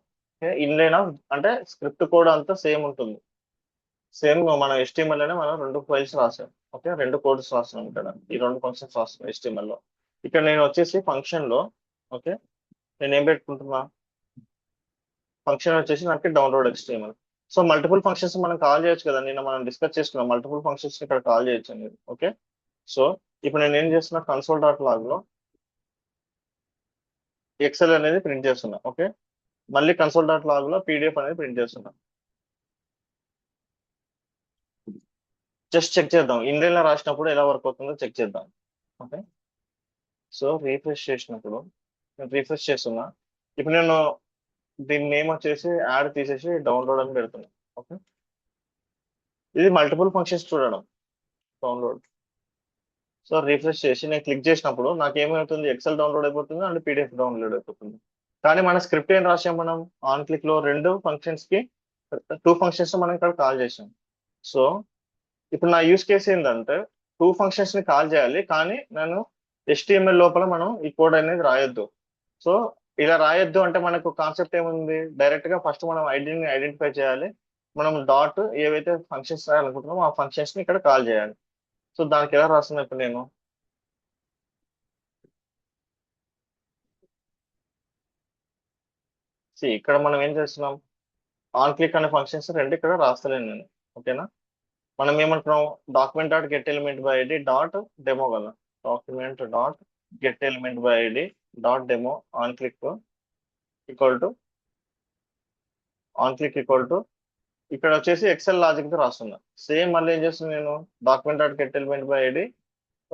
ఇన్లైన్ అంటే స్క్రిప్ట్ కోడ్ అంతా సేమ్ ఉంటుంది. సేమ్ మన HTML లోనే మనం రెండు ఫైల్స్ రాసాం. ఓకే, రెండు కోడ్స్ రాస్తున్నాం. ఇక్కడ ఈ రెండు ఫంక్షన్స్ రాస్తున్నాం HTML లో. ఇక్కడ నేను వచ్చేసి ఫంక్షన్ లో, ఓకే, నేను ఏం పెట్టుకుంటున్నా, ఫంక్షన్ వచ్చేసి నాకు download HTML. So multiple functions మనం కాల్ చేయొచ్చు కదా, నిన్న మనం డిస్కస్ చేసుకున్నాం. మల్టిపుల్ ఫంక్షన్స్ ఇక్కడ కాల్ చేయొచ్చు అనేది. ఓకే, సో ఇప్పుడు నేను ఏం చేస్తున్నా, కన్సోల్ డాట్ లాగ్ లో ఎక్సెల్ అనేది ప్రింట్ చేస్తున్నా. ఓకే, మళ్ళీ కన్సోల్ డాట్ లాగ్ లో PDF అనేది ప్రింట్ చేస్తున్నా. జస్ట్ చెక్ చేద్దాం, ఇన్లైన్ లో రాసినప్పుడు ఎలా వర్క్ అవుతుందో చెక్ చేద్దాం. ఓకే, సో రీఫ్రెష్ చేసినప్పుడు నేను రీఫ్రెష్ చేస్తున్నా. ఇప్పుడు నేను దీని నేమ్ వచ్చేసి యాడ్ తీసేసి డౌన్లోడ్ అని పెడుతున్నా. ఓకే, ఇది మల్టిపుల్ ఫంక్షన్స్ చూడడం, డౌన్లోడ్. సో రీఫ్రెష్ చేసి నేను క్లిక్ చేసినప్పుడు నాకు ఏమవుతుంది, ఎక్సెల్ డౌన్లోడ్ అయిపోతుంది అండ్ PDF డౌన్లోడ్ అయిపోతుంది. కానీ మన స్క్రిప్ట్ ఏం రాసాం మనం, ఆన్ క్లిక్ లో రెండు ఫంక్షన్స్ కి టూ ఫంక్షన్స్ మనం ఇక్కడ కాల్ చేసాం. సో ఇప్పుడు నా యూస్ కేసు ఏంటంటే, టూ ఫంక్షన్స్ ని కాల్ చేయాలి, కానీ నేను HTML లోపల మనం ఈ కోడ్ అనేది రాయొద్దు. సో ఇలా రాయొద్దు అంటే మనకు కాన్సెప్ట్ ఏముంది, డైరెక్ట్ గా ఫస్ట్ మనం ఐడిని ఐడెంటిఫై చేయాలి. మనం డాట్ ఏవైతే ఫంక్షన్స్ రాయాలనుకుంటున్నామో ఆ ఫంక్షన్స్ ని ఇక్కడ కాల్ చేయాలి. సో దానికి ఎలా రాస్తున్నా ఇప్పుడు నేను, ఇక్కడ మనం ఏం చేస్తున్నాం, ఆన్ క్లిక్ అనే ఫంక్షన్స్ రెండు ఇక్కడ రాస్తలేను నేను. ఓకేనా, మనం ఏమంటున్నాం, document dot get element by ID dot demo కదా, document dot get element by ID dot demo equal to on click equal to ఇక్కడ వచ్చేసి ఎక్సెల్ లాజిక్ తో రాస్తున్నా. సేమ్ మళ్ళీ ఏం చేస్తున్నా నేను document dot get element by ID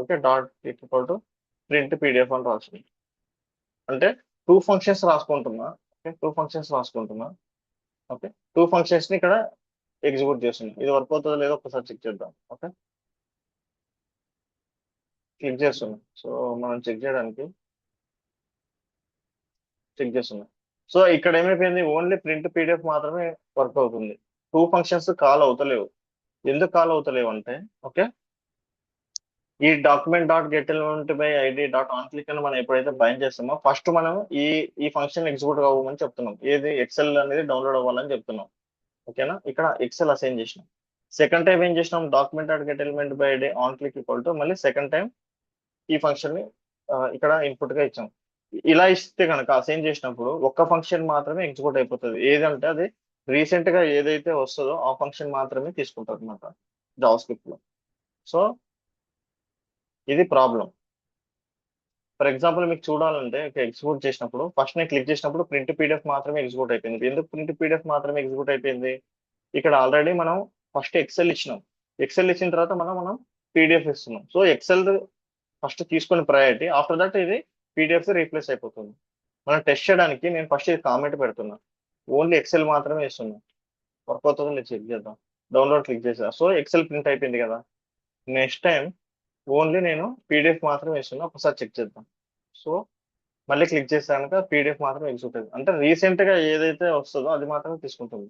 okay dot equal to print PDF అని రాస్తుంది. అంటే టూ ఫంక్షన్స్ రాసుకుంటున్నా. ఓకే టూ ఫంక్షన్స్ రాసుకుంటున్నా. ఓకే టూ ఫంక్షన్స్ ని ఇక్కడ ఎగ్జిక్యూట్ చేస్తున్నా. ఇది వర్క్ అవుతుందో లేదో ఒకసారి చెక్ చేద్దాం. ఓకే క్లిక్ చేస్తున్నా. సో మనం చెక్ చేయడానికి చెక్ చేస్తున్నా. సో ఇక్కడ ఏమైపోయింది ఓన్లీ ప్రింట్ పీడిఎఫ్ మాత్రమే వర్క్ అవుతుంది. టూ ఫంక్షన్స్ కాల్ అవుతలేవు. ఎందుకు కాల్ అవుతలేవు అంటే ఓకే ఈ document dot get element by ID dot on click అని మనం ఎప్పుడైతే బైండ్ చేస్తామో ఫస్ట్ మనం ఈ ఈ ఫంక్షన్ ఎగ్జిక్యూట్ అవ్వమని చెప్తున్నాం. ఏది ఎక్సెల్ అనేది డౌన్లోడ్ అవ్వాలని చెప్తున్నాం. ఓకేనా ఇక్కడ ఎక్సెల్ అసైన్ చేసినాం. సెకండ్ టైం ఏం చేసినాం document dot get element by ID on click equal to మళ్ళీ సెకండ్ టైం ఈ ఫంక్షన్ ని ఇక్కడ ఇన్పుట్ గా ఇచ్చాం. ఇలా ఇస్తే కనుక అసైన్ చేసినప్పుడు ఒక్క ఫంక్షన్ మాత్రమే ఎగ్జిక్యూట్ అయిపోతుంది. ఏదంటే అది రీసెంట్ గా ఏదైతే వస్తుందో ఆ ఫంక్షన్ మాత్రమే తీసుకుంటారు అనమాట జావా స్క్రిప్ట్ లో. సో ఇది ప్రాబ్లం. ఫర్ ఎగ్జాంపుల్ మీకు చూడాలంటే ఎగ్జిక్యూట్ చేసినప్పుడు ఫస్ట్ నేను క్లిక్ చేసినప్పుడు ప్రింట్ పీడిఎఫ్ మాత్రమే ఎగ్జిక్యూట్ అయిపోయింది. ఎందుకు ప్రింట్ పీడిఎఫ్ మాత్రమే ఎగ్జిక్యూట్ అయిపోయింది? ఇక్కడ ఆల్రెడీ మనం ఫస్ట్ ఎక్సెల్ ఇచ్చినాం. ఎక్సెల్ ఇచ్చిన తర్వాత మనం పీడిఎఫ్ ఇస్తున్నాం. సో ఎక్సెల్ ఫస్ట్ తీసుకుని ప్రయారిటీ, ఆఫ్టర్ దట్ ఇది పీడిఎఫ్ రీప్లేస్ అయిపోతుంది. మనం టెస్ట్ చేయడానికి నేను ఫస్ట్ ఇది కామెంట్ పెడుతున్నా. ఓన్లీ ఎక్సెల్ మాత్రమే ఇస్తున్నా. వర్క్ అవుతుందో లేదు చెక్ చేద్దాం. డౌన్లోడ్ క్లిక్ చేసా. సో ఎక్సెల్ ప్రింట్ అయిపోయింది కదా. నెక్స్ట్ టైం ఓన్లీ నేను పీడిఎఫ్ మాత్రమే ఇస్తున్నా. ఒకసారి చెక్ చేద్దాం. సో మళ్ళీ క్లిక్ చేస్తే కనుక పీడిఎఫ్ మాత్రమే ఎగ్జిక్యూట్ అవుతుంది. అంటే రీసెంట్ గా ఏదైతే వస్తుందో అది మాత్రమే తీసుకుంటుంది.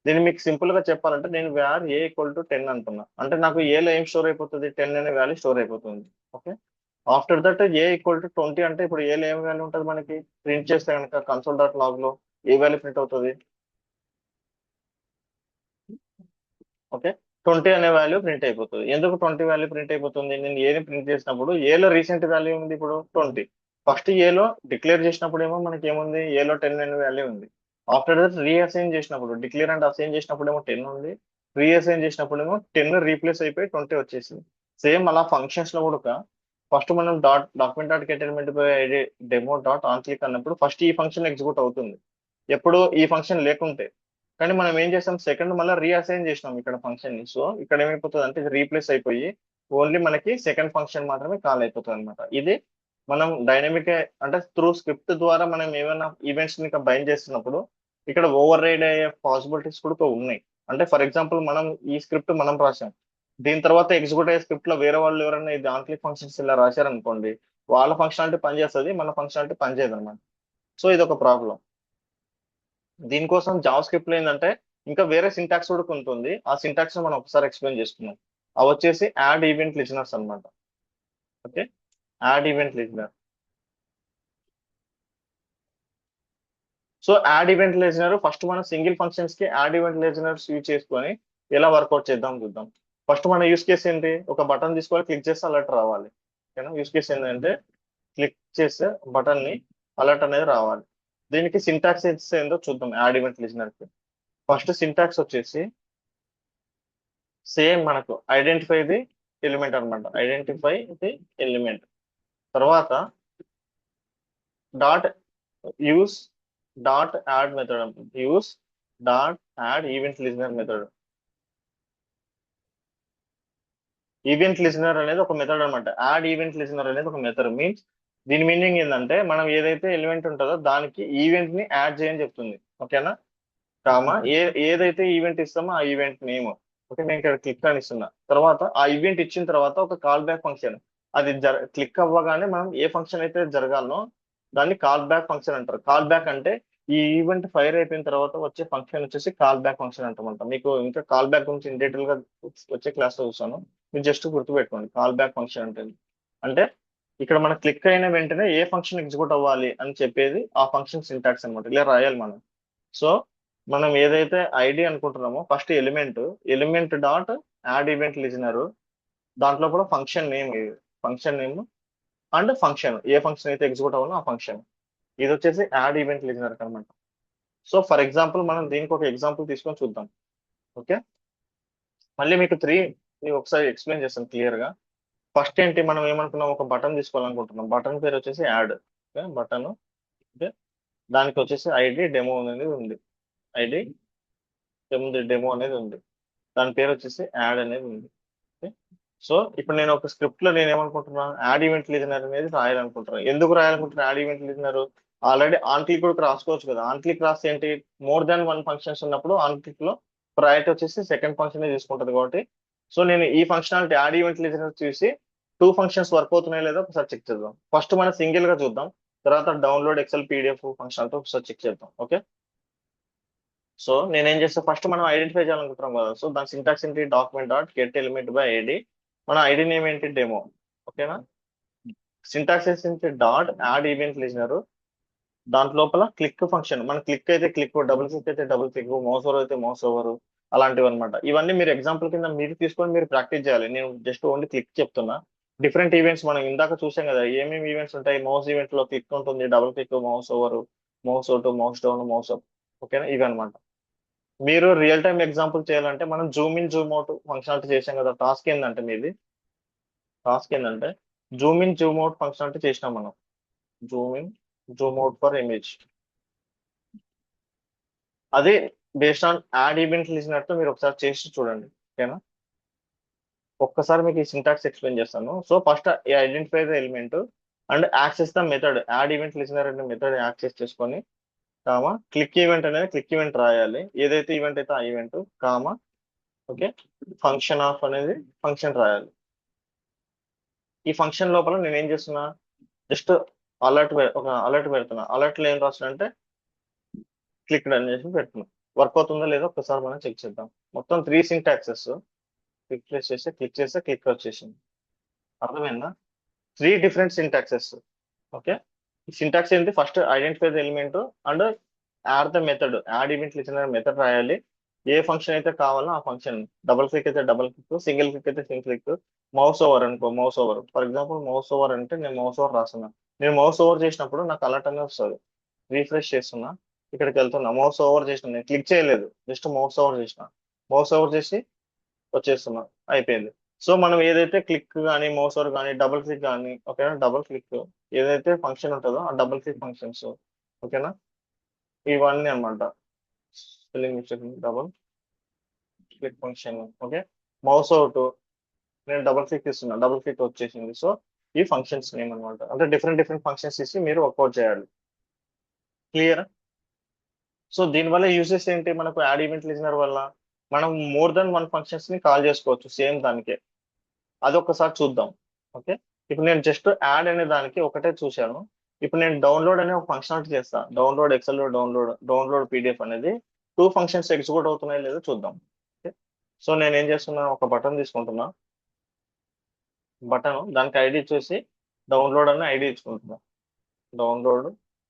దీన్ని మీకు సింపుల్ గా చెప్పాలంటే నేను వ్యార్ ఏ ఈక్వల్ టు 10 అంటున్నా. అంటే నాకు ఏలో ఏం స్టోర్ అయిపోతుంది 10 అనే వాల్యూ స్టోర్ అయిపోతుంది. Okay after that A equal to 20 అంటే ఇప్పుడు ఏలో ఏం వాల్యూ ఉంటుంది మనకి ప్రింట్ చేస్తే కనుక కన్సోల్ డాట్ లాగ్ లో ఏ వాల్యూ ప్రింట్ అవుతుంది? ఓకే 20 అనే వాల్యూ ప్రింట్ అయిపోతుంది. ఎందుకు 20 వాల్యూ ప్రింట్ అయిపోతుంది? నేను ఏని ప్రింట్ చేసినప్పుడు ఏలో రీసెంట్ వాల్యూ ఉంది ఇప్పుడు 20. ఫస్ట్ ఏలో డిక్లేర్ చేసినప్పుడు ఏమో మనకి ఏముంది ఏలో 10 అనే వాల్యూ ఉంది. ఆఫ్టర్ దట్ రీఅసైన్ చేసినప్పుడు డిక్లేర్ అండ్ అసైన్ చేసినప్పుడు ఏమో 10 ఉంది. రీఅసైన్ చేసినప్పుడు ఏమో 10 రీప్లేస్ అయిపోయి 20 వచ్చేసింది. సేమ్ అలా ఫంక్షన్స్ లో కూడా ఫస్ట్ మనం document dot get element by ID demo dot on click అన్నప్పుడు ఫస్ట్ ఈ ఫంక్షన్ ఎగ్జిక్యూట్ అవుతుంది. ఎప్పుడు ఈ ఫంక్షన్ లేకుంటే. కానీ మనం ఏం చేస్తాం సెకండ్ మళ్ళీ రీఅసైన్ చేసినాం ఇక్కడ ఫంక్షన్ ని. సో ఇక్కడ ఏమైపోతుంది అంటే ఇది రీప్లేస్ అయిపోయి ఓన్లీ మనకి సెకండ్ ఫంక్షన్ మాత్రమే కాల్ అయిపోతుంది అనమాట. ఇది మనం డైనమిక్ అంటే త్రూ స్క్రిప్ట్ ద్వారా మనం ఏమైనా ఈవెంట్స్ ని బైండ్ చేస్తున్నప్పుడు ఇక్కడ ఓవర్ రైడ్ అయ్యే పాసిబిలిటీస్ కూడా ఉన్నాయి. అంటే ఫర్ ఎగ్జాంపుల్ మనం ఈ స్క్రిప్ట్ మనం రాసాం. దీని తర్వాత ఎగ్జిక్యూట్ అయ్యే స్క్రిప్ట్ లో వేరే వాళ్ళు ఎవరైనా ఈ దాంట్లో ఫంక్షన్స్ ఇలా రాశారనుకోండి వాళ్ళ ఫంక్షనాలిటీ పనిచేస్తుంది, మన ఫంక్షనాలిటీ పనిచేయదు అనమాట. సో ఇది ఒక ప్రాబ్లం. దీనికోసం జావా స్క్రిప్ట్ లో ఏంటంటే ఇంకా వేరే సింటాక్స్ కూడా ఉంటుంది. ఆ సింటాక్స్ మనం ఒకసారి ఎక్స్ప్లెయిన్ చేసుకున్నాం. అవి వచ్చేసి యాడ్ ఈవెంట్ లిజనర్స్ అనమాట. Okay add event listener. So add event listener first మనం సింగిల్ ఫంక్షన్స్ కి యాడ్ ఈవెంట్ లిజనర్స్ యూజ్ చేసుకొని ఎలా వర్కౌట్ చేద్దాం చూద్దాం. ఫస్ట్ మన యూస్ కేసు ఏంటి? ఒక బటన్ తీసుకోవాలి, క్లిక్ చేస్తే అలర్ట్ రావాలి. ఓకేనా యూస్ కేసు ఏంటంటే క్లిక్ చేస్తే బటన్ ని అలర్ట్ అనేది రావాలి. దీనికి సింటాక్స్ ఏందో చూద్దాం. యాడ్ ఈవెంట్ లిజనర్ కి ఫస్ట్ సింటాక్స్ వచ్చేసి సేమ్ మనకు ఐడెంటిఫై ది ఎలిమెంట్ అనమాట. ఐడెంటిఫై ది ఎలిమెంట్ తర్వాత dot use dot add method. Use dot add event listener method. Event listener అనేది ఒక మెథడ్ అనమాట. యాడ్ ఈవెంట్ లిజనర్ అనేది ఒక మెథడ్. మీన్స్ దీని మీనింగ్ ఏంటంటే మనం ఏదైతే ఎలిమెంట్ ఉంటుందో దానికి ఈవెంట్ ని యాడ్ చేయని చెప్తుంది. ఓకేనా కామా ఏదైతే ఈవెంట్ ఇస్తామో ఆ ఈవెంట్ నేమ్. ఓకే నేను ఇక్కడ క్లిక్ అని ఇస్తున్నా. తర్వాత ఆ ఈవెంట్ ఇచ్చిన తర్వాత ఒక కాల్ బ్యాక్ ఫంక్షన్. అది క్లిక్ అవ్వగానే మనం ఏ ఫంక్షన్ అయితే జరగాలనో దాన్ని కాల్ బ్యాక్ ఫంక్షన్ అంటారు. కాల్ బ్యాక్ అంటే ఈ ఈవెంట్ ఫైర్ అయిపోయిన తర్వాత వచ్చే ఫంక్షన్ వచ్చేసి కాల్ బ్యాక్ ఫంక్షన్ అంటామంట. మీకు ఇంకా కాల్ బ్యాక్ గురించి ఇన్ డీటెయిల్ గా వచ్చే క్లాస్ లో చూస్తాను. మీరు జస్ట్ గుర్తుపెట్టుకోండి కాల్ బ్యాక్ ఫంక్షన్ అంటే. అంటే ఇక్కడ మనం క్లిక్ అయిన వెంటనే ఏ ఫంక్షన్ ఎగ్జిక్యూట్ అవ్వాలి అని చెప్పేది ఆ ఫంక్షన్ సింటాక్స్ అనమాట. ఇలా రాయాలి మనం. సో మనం ఏదైతే ఐడి అనుకుంటున్నామో first element dot add event listener. దాంట్లో కూడా function name and function A function అయితే ఎగ్జిక్యూట్ అవ్వాలో ఆ ఫంక్షన్. ఇది వచ్చేసి యాడ్ ఈవెంట్ లిజనర్ అనమాట. సో ఫర్ ఎగ్జాంపుల్ మనం దీనికి ఒక ఎగ్జాంపుల్ తీసుకొని చూద్దాం. ఓకే మళ్ళీ మీకు ఒకసారి ఎక్స్ప్లెయిన్ చేస్తాను క్లియర్ గా. ఫస్ట్ ఏంటి మనం ఏమనుకున్నాం ఒక బటన్ తీసుకోవాలనుకుంటున్నాం. బటన్ పేరు వచ్చేసి యాడ్. Okay button. ఓకే దానికి వచ్చేసి ఐడి డెమో అనేది ఉంది. ఐడి ఏముంది, డెమో అనేది ఉంది. దాని పేరు వచ్చేసి యాడ్ అనేది ఉంది. ఓకే. సో ఇప్పుడు నేను ఒక స్క్రిప్ట్ లో నేను ఏమనుకుంటున్నా, యాడ్ ఈవెంట్ లిజనర్ అనేది రాయాలనుకుంటున్నాను. ఎందుకు రాయాలనుకుంటున్నా add event listener? Already on click కూడా రాసుకోవచ్చు కదా. ఆన్ క్లిక్ రాస్తే ఏంటి, మోర్ దాన్ వన్ ఫంక్షన్స్ ఉన్నప్పుడు ఆన్ క్లిక్ లో ప్రయారిటీ వచ్చేసి సెకండ్ ఫంక్షన్ తీసుకుంటది కాబట్టి, సో నేను ఈ ఫంక్షనాలిటీ యాడ్ ఈవెంట్ లిజనర్ చూసి టూ ఫంక్షన్స్ వర్క్ అవుతున్నాయో లేదో ఒకసారి చెక్ చేద్దాం. ఫస్ట్ మనం సింగిల్ గా చూద్దాం, తర్వాత డౌన్లోడ్ ఎక్సెల్ పీడిఎఫ్ ఫంక్షన్ తో ఒకసారి చెక్ చేద్దాం. ఓకే. సో నేనేం చేస్తా, ఫస్ట్ మనం ఐడెంటిఫై చేయాలనుకుంటున్నాం కదా. సో దాని సింటాక్స్ ఏంటి, document dot get element by ID. మన ఐడి నేమ్ ఏంటి, డెమో. ఓకేనా. సింటాక్స్ ఏంటి, డాట్ యాడ్ ఈవెంట్ లిజనర్. దాంట్ లోపల క్లిక్ ఫంక్షన్, మన క్లిక్ అయితే క్లిక్, డబుల్ క్లిక్ అయితే డబుల్ క్లిక్, మౌస్ ఓవర్ అయితే మౌస్ ఓవర్, అలాంటివి అనమాట. ఇవన్నీ మీరు ఎగ్జాంపుల్ కింద మీరు తీసుకొని మీరు ప్రాక్టీస్ చేయాలి. నేను జస్ట్ ఓన్లీ క్లిక్ చెప్తున్నా. డిఫరెంట్ ఈవెంట్స్ మనం ఇందాక చూసాం కదా, ఏమేమి ఈవెంట్స్ ఉంటాయి. మౌస్ ఈవెంట్ లో క్లిక్ ఉంటుంది, double click, mouse over, mouse out, mouse down, mouse up. ఓకేనా. ఇవి అనమాట. మీరు రియల్ టైమ్ ఎగ్జాంపుల్ చేయాలంటే మనం Zoom in zoom out functionality చేసాం కదా. టాస్క్ ఏంటంటే Zoom in zoom out functionality చేసినాం మనం. Zoom in zoom out for image. అదే బేస్డ్ ఆన్ యాడ్ ఈవెంట్ లిసినట్టు మీరు ఒకసారి చేసి చూడండి. ఓకేనా. ఒక్కసారి మీకు ఈ సింటాక్స్ ఎక్స్ప్లెయిన్ చేస్తాను. So first identify the element and access the method. Add event listener అనే మెథడ్ యాక్సెస్ చేసుకొని, కామా క్లిక్ ఈవెంట్ అనేది క్లిక్ ఈవెంట్ రాయాలి, ఏదైతే ఈవెంట్ అయితే ఆ event, comma okay, function of అనేది ఫంక్షన్ రాయాలి. ఈ ఫంక్షన్ లోపల నేను ఏం చేస్తున్నా, జస్ట్ ఒక అలర్ట్ పెడుతున్నా. అలర్ట్ లో ఏం రాస్తున్నా అంటే క్లిక్ అని చేసి పెడుతున్నా. వర్క్ అవుతుందో లేదో ఒకసారి మనం చెక్ చేద్దాం. మొత్తం 3 సింటాక్సెస్. క్లిక్ చేస్తే క్లిక్ వచ్చేసింది. అర్థమైందా. 3 డిఫరెంట్ సింటాక్సెస్. ఓకే. సింటాక్స్ ఏంటి, first identify the element and add the method. Add event listener method రాయాలి, ఏ ఫంక్షన్ అయితే కావాలో ఆ ఫంక్షన్. డబుల్ క్లిక్ అయితే డబుల్ క్లిక్, సింగిల్ క్లిక్ అయితే సింగిల్ క్లిక్, మౌస్ ఓవర్ అనుకో mouse over. For example mouse over అంటే నేను మౌస్ ఓవర్ రాస్తున్నా. నేను మౌస్ ఓవర్ చేసినప్పుడు నాకు అలర్ట్ అనేది వస్తుంది. రీఫ్రెష్ చేస్తున్నా, ఇక్కడికి వెళ్తున్నా, మౌస్ ఓవర్ చేసిన, నేను క్లిక్ చేయలేదు, జస్ట్ మౌస్ ఓవర్ చేసిన. మౌస్ ఓవర్ చేసి వచ్చేస్తున్నా, అయిపోయింది. సో మనం ఏదైతే క్లిక్ కానీ మౌస్ ఓవర్ కానీ డబుల్ క్లిక్ కానీ, ఓకేనా, డబుల్ క్లిక్ ఏదైతే ఫంక్షన్ ఉంటుందో ఆ డబుల్ క్లిక్ ఫంక్షన్స్, ఓకేనా, ఇవన్నీ అనమాట. Spelling mistake, double click function. Okay. Mouse out, నేను డబుల్ క్లిక్ ఇస్తున్నా, డబుల్ క్లిక్ వచ్చేసింది. సో ఈ ఫంక్షన్స్ నేమ్ అనమాట. అంటే డిఫరెంట్ డిఫరెంట్ ఫంక్షన్స్ ఇచ్చి మీరు వర్కౌట్ చేయాలి. క్లియర్. సో దీనివల్ల యూసెస్ ఏంటి, మనకు యాడ్ ఈవెంట్ లిజనర్ వల్ల మనం మోర్ దెన్ వన్ ఫంక్షన్స్ ని కాల్ చేసుకోవచ్చు సేమ్ దానికే. అదొకసారి చూద్దాం. ఓకే. ఇప్పుడు నేను జస్ట్ యాడ్ అనే దానికి ఒకటే చూశాను. ఇప్పుడు నేను డౌన్లోడ్ అనే ఒక ఫంక్షనాలిటీ చేస్తా. డౌన్లోడ్ ఎక్సెల్, డౌన్లోడ్ పీడిఎఫ్ అనేది 2 ఫంక్షన్స్ ఎగ్జిక్యూట్ అవుతున్నాయో లేదో చూద్దాం. ఓకే. సో నేను ఏం చేస్తున్నా, ఒక బటన్ తీసుకుంటున్నా. బటన్ దానికి ఐడి వచ్చేసి డౌన్లోడ్ అని ఐడి ఇచ్చుకుంటున్నా. డౌన్లోడ్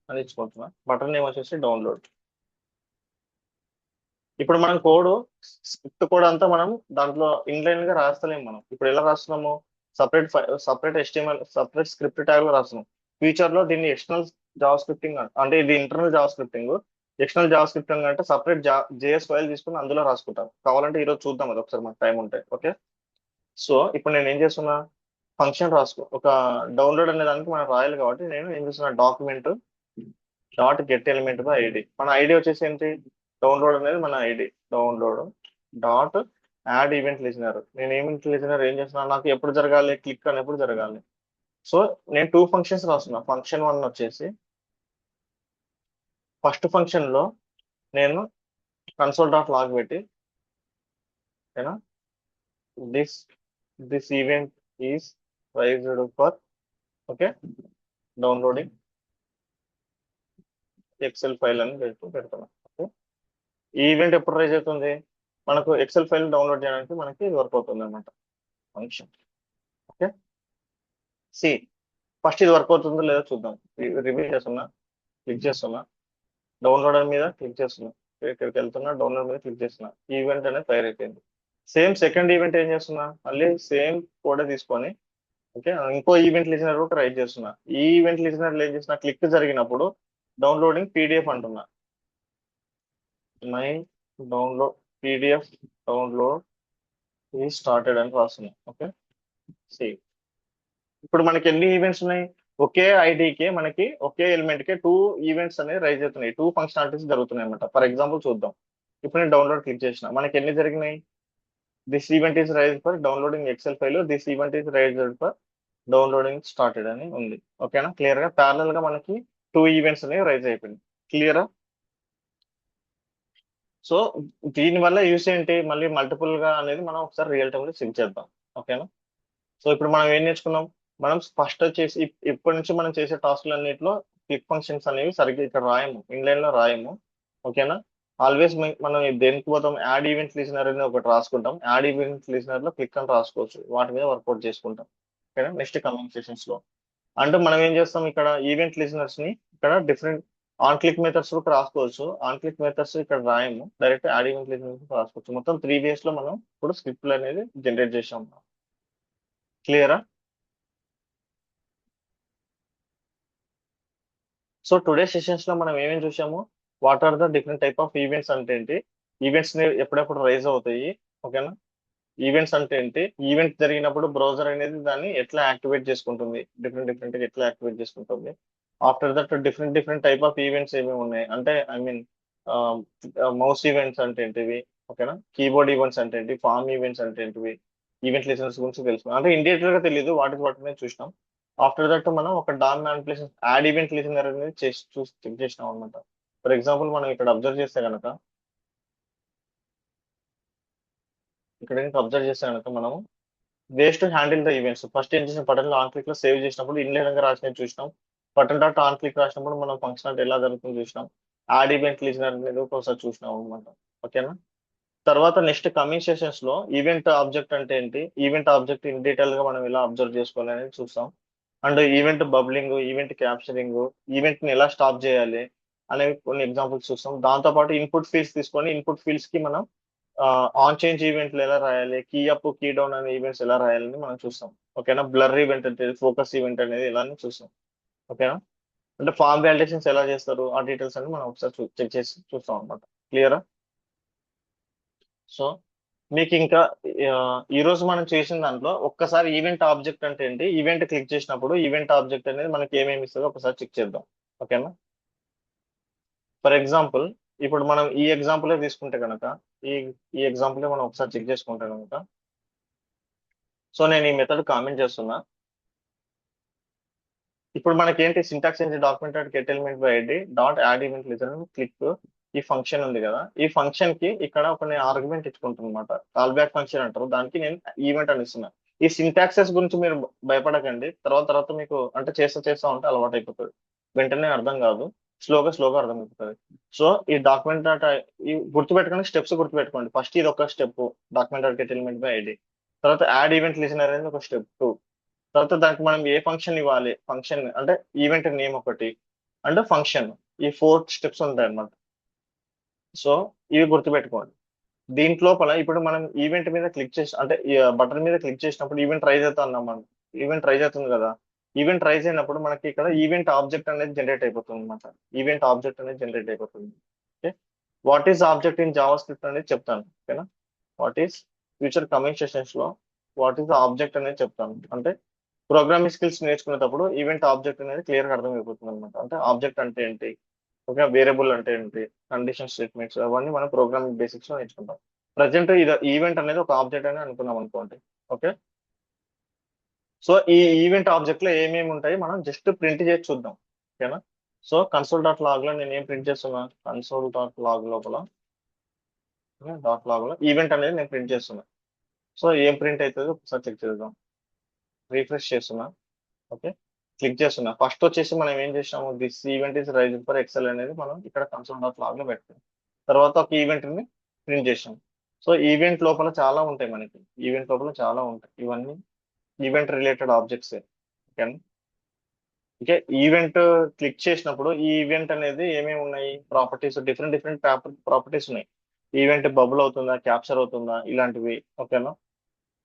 అని ఇచ్చుకుంటున్నా. బటన్ నేమ్ వచ్చేసి డౌన్లోడ్. ఇప్పుడు మనం కోడ్, స్క్రిప్ట్ కోడ్ అంతా మనం దాంట్లో ఇన్లైన్ గా రాస్తలేము. మనం ఇప్పుడు ఎలా రాస్తున్నాము, separate HTML, separate script tag లో రాస్తున్నాం. ఫ్యూచర్ లో దీన్ని ఎక్స్టర్నల్ జావా స్క్రిప్టింగ్ అంటే ఇది internal Java scripting. External Java scripting అంటే సపరేట్ జేఎస్ ఫైల్ తీసుకుని అందులో రాసుకుంటాం. కావాలంటే ఈరోజు చూద్దాం అది ఒకసారి, మనకు టైం ఉంటే. ఓకే. సో ఇప్పుడు నేను ఏం చేస్తున్నా, ఫంక్షన్ ఒక డౌన్లోడ్ అనే దానికి మనం రాయాలి కాబట్టి నేను ఏం చేస్తున్నా, document dot get element by ID. మన ఐడి వచ్చేసి ఏంటి, డౌన్లోడ్ అనేది మన ID. Download dot add event listener. నేను ఈవెంట్ లిజనర్ ఏం చేస్తున్నా, నాకు ఎప్పుడు జరగాలి, క్లిక్ అని ఎప్పుడు జరగాలి. సో నేను 2 ఫంక్షన్స్ రాస్తున్నా. ఫంక్షన్ 1 వచ్చేసి ఫస్ట్ ఫంక్షన్ లో నేను కన్సోల్ డాట్ లాగ్ పెట్టి, ఓకేనా, this this event is raised for, okay, downloading Excel file అని పెడుతున్నా. ఓకే. ఈ ఈవెంట్ ఎప్పుడు రైజ్ అవుతుంది, మనకు ఎక్సెల్ ఫైల్ డౌన్లోడ్ చేయడానికి మనకి వర్క్ అవుతుంది అనమాట ఫంక్షన్. ఓకే. సి ఫస్ట్ ఇది వర్క్ అవుతుందో లేదో చూద్దాం. రివ్యూ చేస్తున్నా, క్లిక్ చేస్తున్నా, డౌన్లోడ్ మీద క్లిక్ చేస్తున్నా, ఇక్కడికి వెళ్తున్నా, డౌన్లోడ్ మీద క్లిక్ చేస్తున్నా, ఈవెంట్ అనేది ఫైర్ అయిపోయింది. సేమ్ సెకండ్ ఈవెంట్ ఏం చేస్తున్నా, మళ్ళీ సేమ్ కోడ్ తీసుకొని, ఓకే, ఇంకో ఈవెంట్ లిజనర్ కూడా రైట్ చేస్తున్నా. ఈ ఈవెంట్ లిజనర్ ఏం చేస్తున్నా, క్లిక్ జరిగినప్పుడు డౌన్లోడింగ్ పీడిఎఫ్ అంటున్నా. మై డౌన్లోడ్ పీడిఎఫ్ డౌన్లోడ్ ఈ స్టార్టెడ్ అని రాస్తున్నా. ఓకే. సేవ్. ఇప్పుడు మనకి ఎన్ని ఈవెంట్స్ ఉన్నాయి, ఒకే ఐడికి మనకి ఒకే ఎలిమెంట్ కి 2 ఈవెంట్స్ అనేవి రైజ్ అవుతున్నాయి. 2 ఫంక్షనాలిటీస్ జరుగుతున్నాయి అనమాట. ఫర్ ఎగ్జాంపుల్ చూద్దాం. ఇప్పుడు నేను డౌన్లోడ్ క్లిక్ చేసిన, మనకి ఎన్ని జరిగినాయి? This event is raise for downloading Excel file, this event is raise for downloading started అని ఉంది. ఓకేనా? క్లియర్ గా ప్యారలల్ గా మనకి 2 ఈవెంట్స్ అనేవి రైజ్ అయిపోయింది. క్లియరా? సో దీని వల్ల యూస్ ఏంటి, మళ్ళీ మల్టిపుల్ గా అనేది మనం ఒకసారి రియల్ టైమ్ లో చెక్ చేద్దాం. ఓకేనా? సో ఇప్పుడు మనం ఏం నేర్చుకున్నాం? మనం ఫస్ట్ వచ్చేసి ఇప్పటి నుంచి మనం చేసే టాస్క్లు అన్నింటిలో క్లిక్ ఫంక్షన్స్ అనేవి సరిగ్గా ఇక్కడ రాయము, ఇన్లైన్ లో రాయము. ఓకేనా? ఆల్వేస్ మనం దేనికి పోతాం, యాడ్ ఈవెంట్ లిజనర్ అని ఒకటి రాసుకుంటాం, యాడ్ ఈవెంట్ లిజనర్ లో క్లిక్ అని రాసుకోవచ్చు, వాటి మీద వర్కౌట్ చేసుకుంటాం. ఓకేనా? నెక్స్ట్ కమింగ్ సెషన్స్ లో అంటే మనం ఏం చేస్తాం, ఇక్కడ ఈవెంట్ లిజనర్స్ ని ఇక్కడ డిఫరెంట్ ఆన్ క్లిక్ మెథడ్స్ కూడా రాసుకోవచ్చు. ఆన్ క్లిక్ మెథడ్స్ ఇక్కడ రాయము, డైరెక్ట్ యాడ్ ఈవెంట్ లిజనర్స్ రాసుకోవచ్చు. మొత్తం 3 వేస్ లో మనం ఇప్పుడు స్క్రిప్ట్లు అనేది జనరేట్ చేసాం. క్లియరా? సో టుడే సెషన్స్ లో మనం ఏమేమి చూసాము, what are the different type of events అంటే ఏంటి, ఈవెంట్స్ ని ఎప్పుడెప్పుడు రైజ్ అవుతాయి. ఓకేనా? ఈవెంట్స్ అంటే ఏంటి, ఈవెంట్ జరిగినప్పుడు బ్రౌజర్ అనేది దాన్ని ఎట్లా యాక్టివేట్ చేసుకుంటుంది, డిఫరెంట్ డిఫరెంట్ ఎట్లా యాక్టివేట్ చేసుకుంటుంది. After that different different type of events ఏమేమి ఉన్నాయి అంటే, ఐ మీన్ మౌస్ ఈవెంట్స్ అంటే ఏంటివి, ఓకేనా, కీబోర్డ్ ఈవెంట్స్ అంటే ఏంటి, ఫామ్ ఈవెంట్స్ అంటే ఏంటివి, ఈవెంట్ లిసనర్స్ గురించి తెలుసు అంటే ఇండివిజువల్ గా తెలియదు, వాటిని చూసినాం. ఆఫ్టర్ దట్ మనం ఒక DOM manipulation add event listener అనేది చేసి చూసి చెక్ చేసినాం అనమాట. ఫర్ ఎగ్జాంపుల్ మనం ఇక్కడ అబ్జర్వ్ చేస్తే కనుక, ఇక్కడ అబ్జర్వ్ చేస్తే కనుక మనం waste to handle the events first ఏం చేసిన, బటన్ ఆన్ క్లిక్ లో సేవ్ చేసినప్పుడు ఇన్లేనంగా రాసినట్టు చూసినాం. బటన్ డాట్ ఆన్ క్లిక్ రాసినప్పుడు మనం ఫంక్షన్ ఎలా జరుగుతుందో చూసినాం. యాడ్ ఈవెంట్ లిజనర్ అనేది ఒకసారి చూసినాం అనమాట. ఓకేనా? తర్వాత నెక్స్ట్ కమింగ్ సెషన్స్ లో ఈవెంట్ ఆబ్జెక్ట్ అంటే ఏంటి, ఈవెంట్ ఆబ్జెక్ట్ ఇన్ డీటెయిల్ గా మనం ఎలా అబ్జర్వ్ చేసుకోవాలి అనేది చూస్తాం. And event bubbling, event capturing, event ని ఎలా స్టాప్ చేయాలి అనేవి కొన్ని ఎగ్జాంపుల్స్ చూస్తాం. దాంతో పాటు ఇన్పుట్ ఫీల్డ్స్ తీసుకొని ఇన్పుట్ ఫీల్డ్స్ కి మనం ఆన్ చేంజ్ ఈవెంట్లు ఎలా రాయాలి, కీ అప్ కీ డౌన్ అనే ఈవెంట్స్ ఎలా రాయాలని మనం చూస్తాం. ఓకేనా? బ్లర్ ఈవెంట్ అంటే ఫోకస్ ఈవెంట్ అనేది ఎలా అని చూస్తాం. ఓకేనా? అంటే ఫార్మ్ వ్యాలిడేషన్స్ ఎలా చేస్తారు, ఆ డీటెయిల్స్ అన్ని మనం ఒకసారి చెక్ చేసి చూస్తాం అనమాట. క్లియరా? సో మీకు ఇంకా ఆ, ఈ రోజు మనం చేసిన దాంట్లో ఒక్కసారి ఈవెంట్ ఆబ్జెక్ట్ అంటే ఏంటి, ఈవెంట్ క్లిక్ చేసినప్పుడు ఈవెంట్ ఆబ్జెక్ట్ అనేది మనకి ఏమేమి ఇస్తుందో ఒకసారి చెక్ చేద్దాం. ఓకేనా? ఫర్ ఎగ్జాంపుల్ ఇప్పుడు మనం ఈ ఎగ్జాంపుల్ తీసుకుంటే కనుక, ఈ ఈ ఎగ్జాంపుల్ మనం ఒకసారి చెక్ చేసుకుంటే కనుక, సో నేను ఈ మెథడ్ కామెంట్ చేస్తున్నా. ఇప్పుడు మనకి ఏంటి సింటాక్స్ ఏంటి, document get element by ID dot add event listener click, ఈ ఫంక్షన్ ఉంది కదా, ఈ ఫంక్షన్ కి ఇక్కడ ఒక నేను ఆర్గ్యుమెంట్ ఇచ్చుకుంటాను అనమాట, కాల్ బ్యాక్ ఫంక్షన్ అంటారు, దానికి నేను ఈవెంట్ అని ఇస్తున్నా. ఈ సింటాక్సెస్ గురించి మీరు భయపడకండి, తర్వాత తర్వాత మీకు అంటే చేస్తా చేస్తా ఉంటే అలవాటు అయిపోతుంది, వెంటనే అర్థం కాదు, స్లోగా స్లోగా అర్థం అయిపోతుంది. సో ఈ డాక్యుమెంట్ డాట్ ఈ గుర్తుపెట్టుకోండి, స్టెప్స్ గుర్తుపెట్టుకోండి. ఫస్ట్ ఇది ఒక step, document dot get element by ID. తర్వాత యాడ్ ఈవెంట్ లిజనర్ అనేది ఒక స్టెప్ 2. తర్వాత దానికి మనం ఏ ఫంక్షన్ ఇవ్వాలి, ఫంక్షన్ అంటే ఈవెంట్ నేమ్ ఒకటి అండ్ ఫంక్షన్, ఈ 4 స్టెప్స్ ఉంటాయి అన్నమాట. సో ఇవి గుర్తుపెట్టుకోండి. దీంట్లోపల ఇప్పుడు మనం ఈవెంట్ మీద క్లిక్ చేసి అంటే బటన్ మీద క్లిక్ చేసినప్పుడు ఈవెంట్ రైజ్ అవుతా అన్నాం మనం, ఈవెంట్ రైజ్ అవుతుంది కదా, ఈవెంట్ రైజ్ అయినప్పుడు మనకి ఇక్కడ ఈవెంట్ ఆబ్జెక్ట్ అనేది జనరేట్ అయిపోతుంది అనమాట. ఈవెంట్ ఆబ్జెక్ట్ అనేది జనరేట్ అయిపోతుంది. Okay? What is object in Java script అనేది చెప్తాను. ఓకేనా? What is future coming sessions లో వాట్ ఈస్ ఆబ్జెక్ట్ అనేది చెప్తాను. అంటే ప్రోగ్రామింగ్ స్కిల్స్ నేర్చుకునేటప్పుడు ఈవెంట్ ఆబ్జెక్ట్ అనేది క్లియర్ గా అర్థమైపోతుంది అనమాట. అంటే ఆబ్జెక్ట్ అంటే ఏంటి, ఓకే, వేరియబుల్ అంటే ఏంటి, కండిషన్ స్టేట్మెంట్స్, అవన్నీ మనం ప్రోగ్రామింగ్ బేసిక్స్ లో నేర్చుకుంటాం. ప్రజెంట్ ఇది ఈవెంట్ అనేది ఒక ఆబ్జెక్ట్ అని అనుకున్నాం అనుకోండి. ఓకే? సో ఈ ఈవెంట్ ఆబ్జెక్ట్ లో ఏమేమి ఉంటాయి మనం జస్ట్ ప్రింట్ చేసి చూద్దాం. ఓకేనా? సో కన్సోల్ డాట్ లాగ్ లో నేను ఏం ప్రింట్ చేస్తున్నా, కన్సోల్ డాట్ లాగ్ లోపల డాట్ లాగ్ లో ఈవెంట్ అనేది నేను ప్రింట్ చేస్తున్నా. సో ఏం ప్రింట్ అవుతుందో ఒకసారి చెక్ చేద్దాం. రీఫ్రెష్ చేస్తున్నా. ఓకే? క్లిక్ చేస్తున్నా. ఫస్ట్ వచ్చేసి మనం ఏం చేసాము, this event is raise for Excel అనేది మనం ఇక్కడ కన్సోల్ డాట్ లాగ్ లో పెట్టాం. తర్వాత ఒక ఈవెంట్ ని ప్రింట్ చేసాం. సో ఈవెంట్ లోపల చాలా ఉంటాయి మనకి, ఈవెంట్ లోపల చాలా ఉంటాయి, ఇవన్నీ ఈవెంట్ రిలేటెడ్ ఆబ్జెక్ట్స్. ఓకేనా? ఓకే, ఈవెంట్ క్లిక్ చేసినప్పుడు ఈ ఈవెంట్ అనేది ఏమేమి ఉన్నాయి, ప్రాపర్టీస్, డిఫరెంట్ డిఫరెంట్ ప్రాపర్టీస్ ఉన్నాయి. ఈవెంట్ బబుల్ అవుతుందా, క్యాప్చర్ అవుతుందా, ఇలాంటివి. ఓకేనా?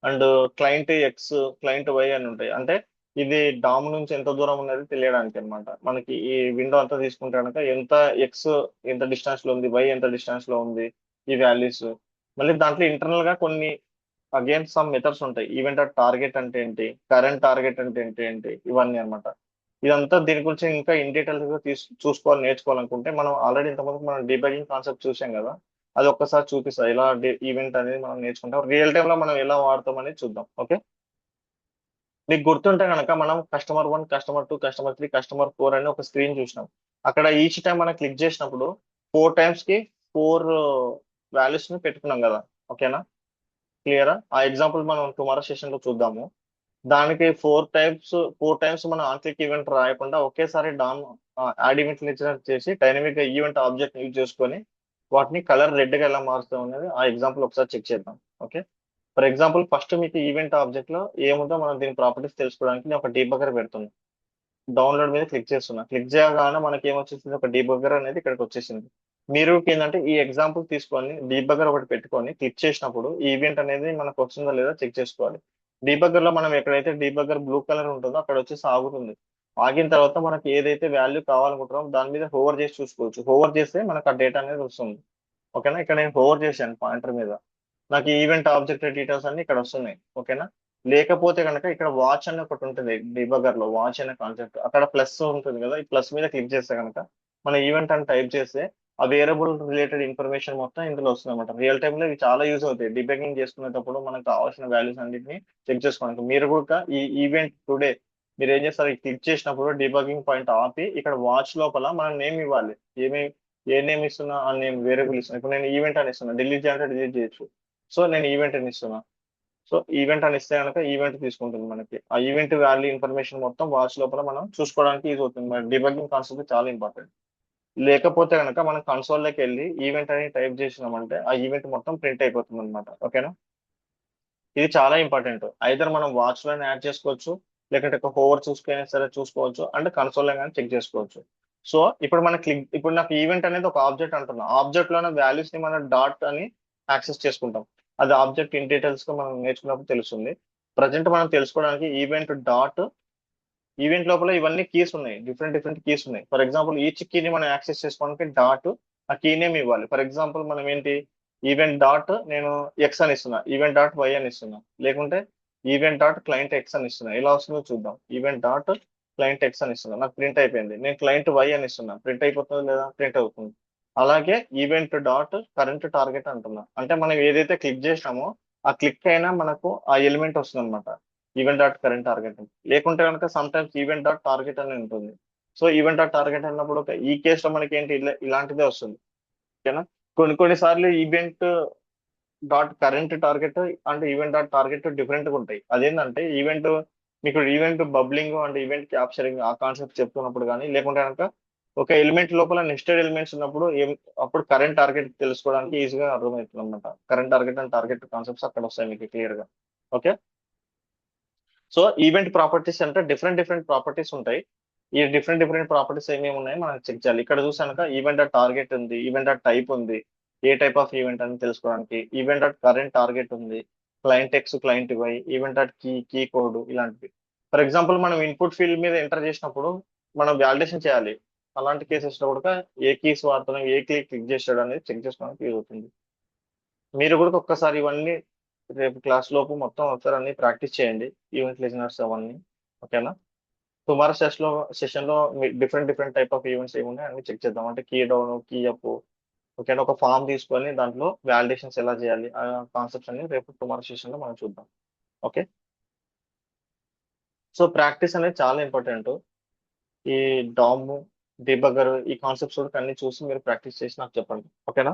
And client X, client Y అని ఉంటాయి. అంటే ఇది డామ్ నుంచి ఎంత దూరం ఉన్నది తెలియడానికి అన్నమాట. మనకి ఈ విండో అంతా తీసుకుంటే కనుక ఎంత ఎక్స్ ఎంత డిస్టెన్స్ లో ఉంది, వై ఎంత డిస్టెన్స్ లో ఉంది, ఈ వాల్యూస్. మళ్ళీ దాంట్లో ఇంటర్నల్ గా కొన్ని అగైన్ సమ్ మెథడ్స్ ఉంటాయి. ఈవెంట్ టార్గెట్ అంటే ఏంటి, కరెంట్ టార్గెట్ అంటే ఏంటి, ఇవన్నీ అన్నమాట. ఇదంతా దీని గురించి ఇంకా ఇన్ డీటెయిల్స్ గా చూసుకోవాలి, నేర్చుకోవాలనుకుంటే మనం ఆల్రెడీ ఇంతకుముందు మనం డీబగింగ్ కాన్సెప్ట్ చూసాం కదా, అది ఒక్కసారి చూపిస్తా ఎలా ఈవెంట్ అనేది మనం నేర్చుకుంటాం, రియల్ టైమ్ లో మనం ఎలా వాడతాం అనేది చూద్దాం. ఓకే, మీకు గుర్తుంటే కనుక మనం కస్టమర్ 1, కస్టమర్ 2, కస్టమర్ 3, కస్టమర్ 4 అని ఒక స్క్రీన్ చూసినాం. అక్కడ ఈచ్ టైం మనం క్లిక్ చేసినప్పుడు 4 టైమ్స్ కి 4 వాల్యూస్ ని పెట్టుకున్నాం కదా. ఓకేనా, క్లియరా? ఆ ఎగ్జాంపుల్ మనం టుమారో సెషన్ లో చూద్దాము. దానికి 4 టైమ్స్ మనం ఆన్ క్లిక్ ఈవెంట్ రాయకుండా ఒకేసారి యాడ్ ఈవెంట్ చేసి డైనమిక్ ఈవెంట్ ఆబ్జెక్ట్ యూజ్ చేసుకొని వాటిని కలర్ రెడ్ గా ఎలా మారుస్తాం అనేది ఆ ఎగ్జాంపుల్ ఒకసారి చెక్ చేద్దాం. ఓకే, ఫర్ ఎగ్జాంపుల్ ఫస్ట్ మీకు ఈవెంట్ ఆబ్జెక్ట్ లో ఏముందో మనం దీని ప్రాపర్టీస్ తెలుసుకోవడానికి నేను ఒక డీబగ్గర్ పెడుతున్నాను. డౌన్లోడ్ మీద క్లిక్ చేస్తున్నా. క్లిక్ చేయగానే మనకి ఏమొచ్చేసింది, ఒక డీబగ్గర్ అనేది ఇక్కడికి వచ్చేసింది. మీరు ఏంటంటే ఈ ఎగ్జాంపుల్ తీసుకొని డీబగ్గర్ ఒకటి పెట్టుకొని క్లిక్ చేసినప్పుడు ఈ ఈవెంట్ అనేది మనకు వస్తుందో లేదో చెక్ చేసుకోవాలి. డీబగ్గర్ లో మనం ఎక్కడైతే డీబగ్గర్ బ్లూ కలర్ ఉంటుందో అక్కడ వచ్చేసి ఆగుతుంది. ఆగిన తర్వాత మనకి ఏదైతే వాల్యూ కావాలనుకుంటున్నామో దాని మీద హోవర్ చేసి చూసుకోవచ్చు. హోవర్ చేస్తే మనకు ఆ డేటా అనేది వస్తుంది. ఓకేనా, ఇక్కడ నేను హోవర్ చేశాను పాయింటర్ మీద, నాకు ఈవెంట్ ఆబ్జెక్ట్ డీటెయిల్స్ అన్ని ఇక్కడ వస్తున్నాయి. ఓకేనా, లేకపోతే కనుక ఇక్కడ వాచ్ అని ఒకటి ఉంటుంది డిబగర్ లో, వాచ్ అనే కాన్సెప్ట్ అక్కడ ప్లస్ ఉంటుంది కదా, ఈ ప్లస్ మీద క్లిక్ చేస్తే కనుక మన ఈవెంట్ అని టైప్ చేస్తే ఆ వేరియబుల్ రిలేటెడ్ ఇన్ఫర్మేషన్ మొత్తం ఇందులో వస్తుంది అనమాట. రియల్ టైమ్ లో ఇవి చాలా యూజ్ అవుతాయి డిబగింగ్ చేసుకునేటప్పుడు మనకు కావాల్సిన వాల్యూస్ అన్నింటిని చెక్ చేసుకోవడానికి. మీరు కూడా ఈ ఈవెంట్ టుడే మీరు ఏం చేస్తారు, క్లిక్ చేసినప్పుడు డిబగింగ్ పాయింట్ ఆపి ఇక్కడ వాచ్ లోపల మనం నేమ్ ఇవ్వాలి. ఏమి ఏ నేమ్ ఇస్తున్నా ఆ నేమ్ వేరియబుల్ ఇస్తున్నా. ఇప్పుడు నేను ఈవెంట్ అని ఇస్తున్నా, డిలీట్ చేయాలంటే డిలీట్ చేయొచ్చు. సో నేను ఈవెంట్ అని ఇస్తున్నా. సో ఈవెంట్ అని ఇస్తే కనుక ఈవెంట్ తీసుకుంటుంది మనకి. ఆ ఈవెంట్ వాల్యూ ఇన్ఫర్మేషన్ మొత్తం వాచ్ లోపల మనం చూసుకోవడానికి యూజ్ అవుతుంది. మన డిబగ్గింగ్ కాన్సెప్ట్ చాలా ఇంపార్టెంట్. లేకపోతే కనుక మనం కన్సోల్ లోకి వెళ్ళి ఈవెంట్ అని టైప్ చేసినామంటే ఆ ఈవెంట్ మొత్తం ప్రింట్ అయిపోతుంది అనమాట. ఓకేనా, ఇది చాలా ఇంపార్టెంట్. ఐదర్ మనం వాచ్ లోనే యాడ్ చేసుకోవచ్చు, లేకుంటే ఒక హోవర్ చూసుకునే సరే చూసుకోవచ్చు, అంటే కన్సోల్ లో కానీ చెక్ చేసుకోవచ్చు. సో ఇప్పుడు మన క్లిక్, ఇప్పుడు నాకు ఈవెంట్ అనేది ఒక ఆబ్జెక్ట్ అంటున్నా, ఆబ్జెక్ట్ లోనే వాల్యూస్ ని మనం డాట్ అని యాక్సెస్ చేసుకుంటాం. అది ఆబ్జెక్ట్ ఇన్ డీటెయిల్స్ గా మనం నేర్చుకున్నప్పుడు తెలుస్తుంది. ప్రజెంట్ మనం తెలుసుకోవడానికి ఈవెంట్ డాట్, ఈవెంట్ లోపల ఇవన్నీ కీస్ ఉన్నాయి, డిఫరెంట్ డిఫరెంట్ కీస్ ఉన్నాయి. ఫర్ ఎగ్జాంపుల్ ఈచ్ కీని మనం యాక్సెస్ చేసుకోవడానికి డాట్ ఆ కీ నేమ్ ఇవ్వాలి. ఫర్ ఎగ్జాంపుల్ మనం ఏంటి, ఈవెంట్ డాట్ నేను ఎక్స్ అని ఇస్తున్నా, ఈవెంట్ డాట్ వై అని ఇస్తున్నా, లేకుంటే ఈవెంట్ డాట్ క్లయింట్ ఎక్స్ అని ఇస్తున్నా. ఎలా వస్తుందో చూద్దాం. ఈవెంట్ డాట్ క్లయింట్ ఎక్స్ అని ఇస్తున్నా, నాకు ప్రింట్ అయిపోయింది. నేను క్లయింట్ వై అని ఇస్తున్నా, ప్రింట్ అయిపోతుందో లేదా, ప్రింట్ అవుతుంది. అలాగే ఈవెంట్ డాట్ కరెంట్ టార్గెట్ అంటున్నా, అంటే మనం ఏదైతే క్లిక్ చేసినామో ఆ క్లిక్ అయినా మనకు ఆ ఎలిమెంట్ వస్తుంది అనమాట, ఈవెంట్ డాట్ కరెంట్ టార్గెట్. లేకుంటే కనుక some times event dot target అని ఉంటుంది. సో ఈవెంట్ డాట్ టార్గెట్ అన్నప్పుడు ఈ కేసులో మనకి ఏంటి ఇలాంటిదే వస్తుంది. ఓకేనా, కొన్ని సార్లు ఈవెంట్ డాట్ కరెంట్ టార్గెట్ అంటే ఈవెంట్ డాట్ టార్గెట్ డిఫరెంట్ గా ఉంటాయి. అదేంటంటే ఈవెంట్ మీకు ఈవెంట్ బబ్లింగ్ అంటే ఈవెంట్ క్యాప్చరింగ్ ఆ కాన్సెప్ట్ చెప్తున్నప్పుడు కానీ, లేకుంటే కనుక ఒక ఎలిమెంట్ లోపల నెస్టెడ్ ఎలిమెంట్స్ ఉన్నప్పుడు అప్పుడు కరెంట్ టార్గెట్ తెలుసుకోవడానికి ఈజీగా అర్థమవుతుంది అనమాట. Current target and target concepts అక్కడ వస్తాయి మీకు క్లియర్ గా. ఓకే, సో ఈవెంట్ ప్రాపర్టీస్ అంటే డిఫరెంట్ డిఫరెంట్ ప్రాపర్టీస్ ఉంటాయి. ఈ డిఫరెంట్ డిఫరెంట్ ప్రాపర్టీస్ ఏమేమి ఉన్నాయో మనం చెక్ చేయాలి. ఇక్కడ చూసాక ఈవెంట్ డాట్ టార్గెట్ ఉంది, ఈవెంట్ డాట్ టైప్ ఉంది, ఏ టైప్ ఆఫ్ ఈవెంట్ అని తెలుసుకోవడానికి. ఈవెంట్ డాట్ కరెంట్ టార్గెట్ ఉంది, client X client Y, event dot key code ఇలాంటివి. ఫర్ ఎగ్జాంపుల్ మనం ఇన్పుట్ ఫీల్డ్ మీద ఎంటర్ చేసినప్పుడు మనం వ్యాలిడేషన్ చేయాలి. అలాంటి కేసెస్ లో కూడా ఏ కీస్ వాడుతున్నాం, ఏ కీ క్లిక్ చేసాడు అనేది చెక్ చేసుకోవడానికి యూజ్ అవుతుంది. మీరు కూడా ఒక్కసారి ఇవన్నీ రేపు క్లాస్ లోపు మొత్తం ఒకసారి అన్ని ప్రాక్టీస్ చేయండి, ఈవెంట్ లిజనర్స్ అవన్నీ. ఓకేనా, టుమారో సెషన్ లో different different type of events ఏమున్నాయి అన్ని చెక్ చేద్దాం. అంటే కీ డౌన్, కీ అప్. ఓకేనా, ఒక ఫామ్ తీసుకొని దాంట్లో వ్యాలిడేషన్స్ ఎలా చేయాలి ఆ కాన్సెప్ట్స్ అన్ని రేపు టుమారో సెషన్ లో మనం చూద్దాం. ఓకే, సో ప్రాక్టీస్ అనేది చాలా ఇంపార్టెంట్. ఈ డామ్, డిబగర్ ఈ కాన్సెప్ట్స్ కూడా అన్ని చూసి మీరు ప్రాక్టీస్ చేసి నాకు చెప్పండి. ఓకేనా.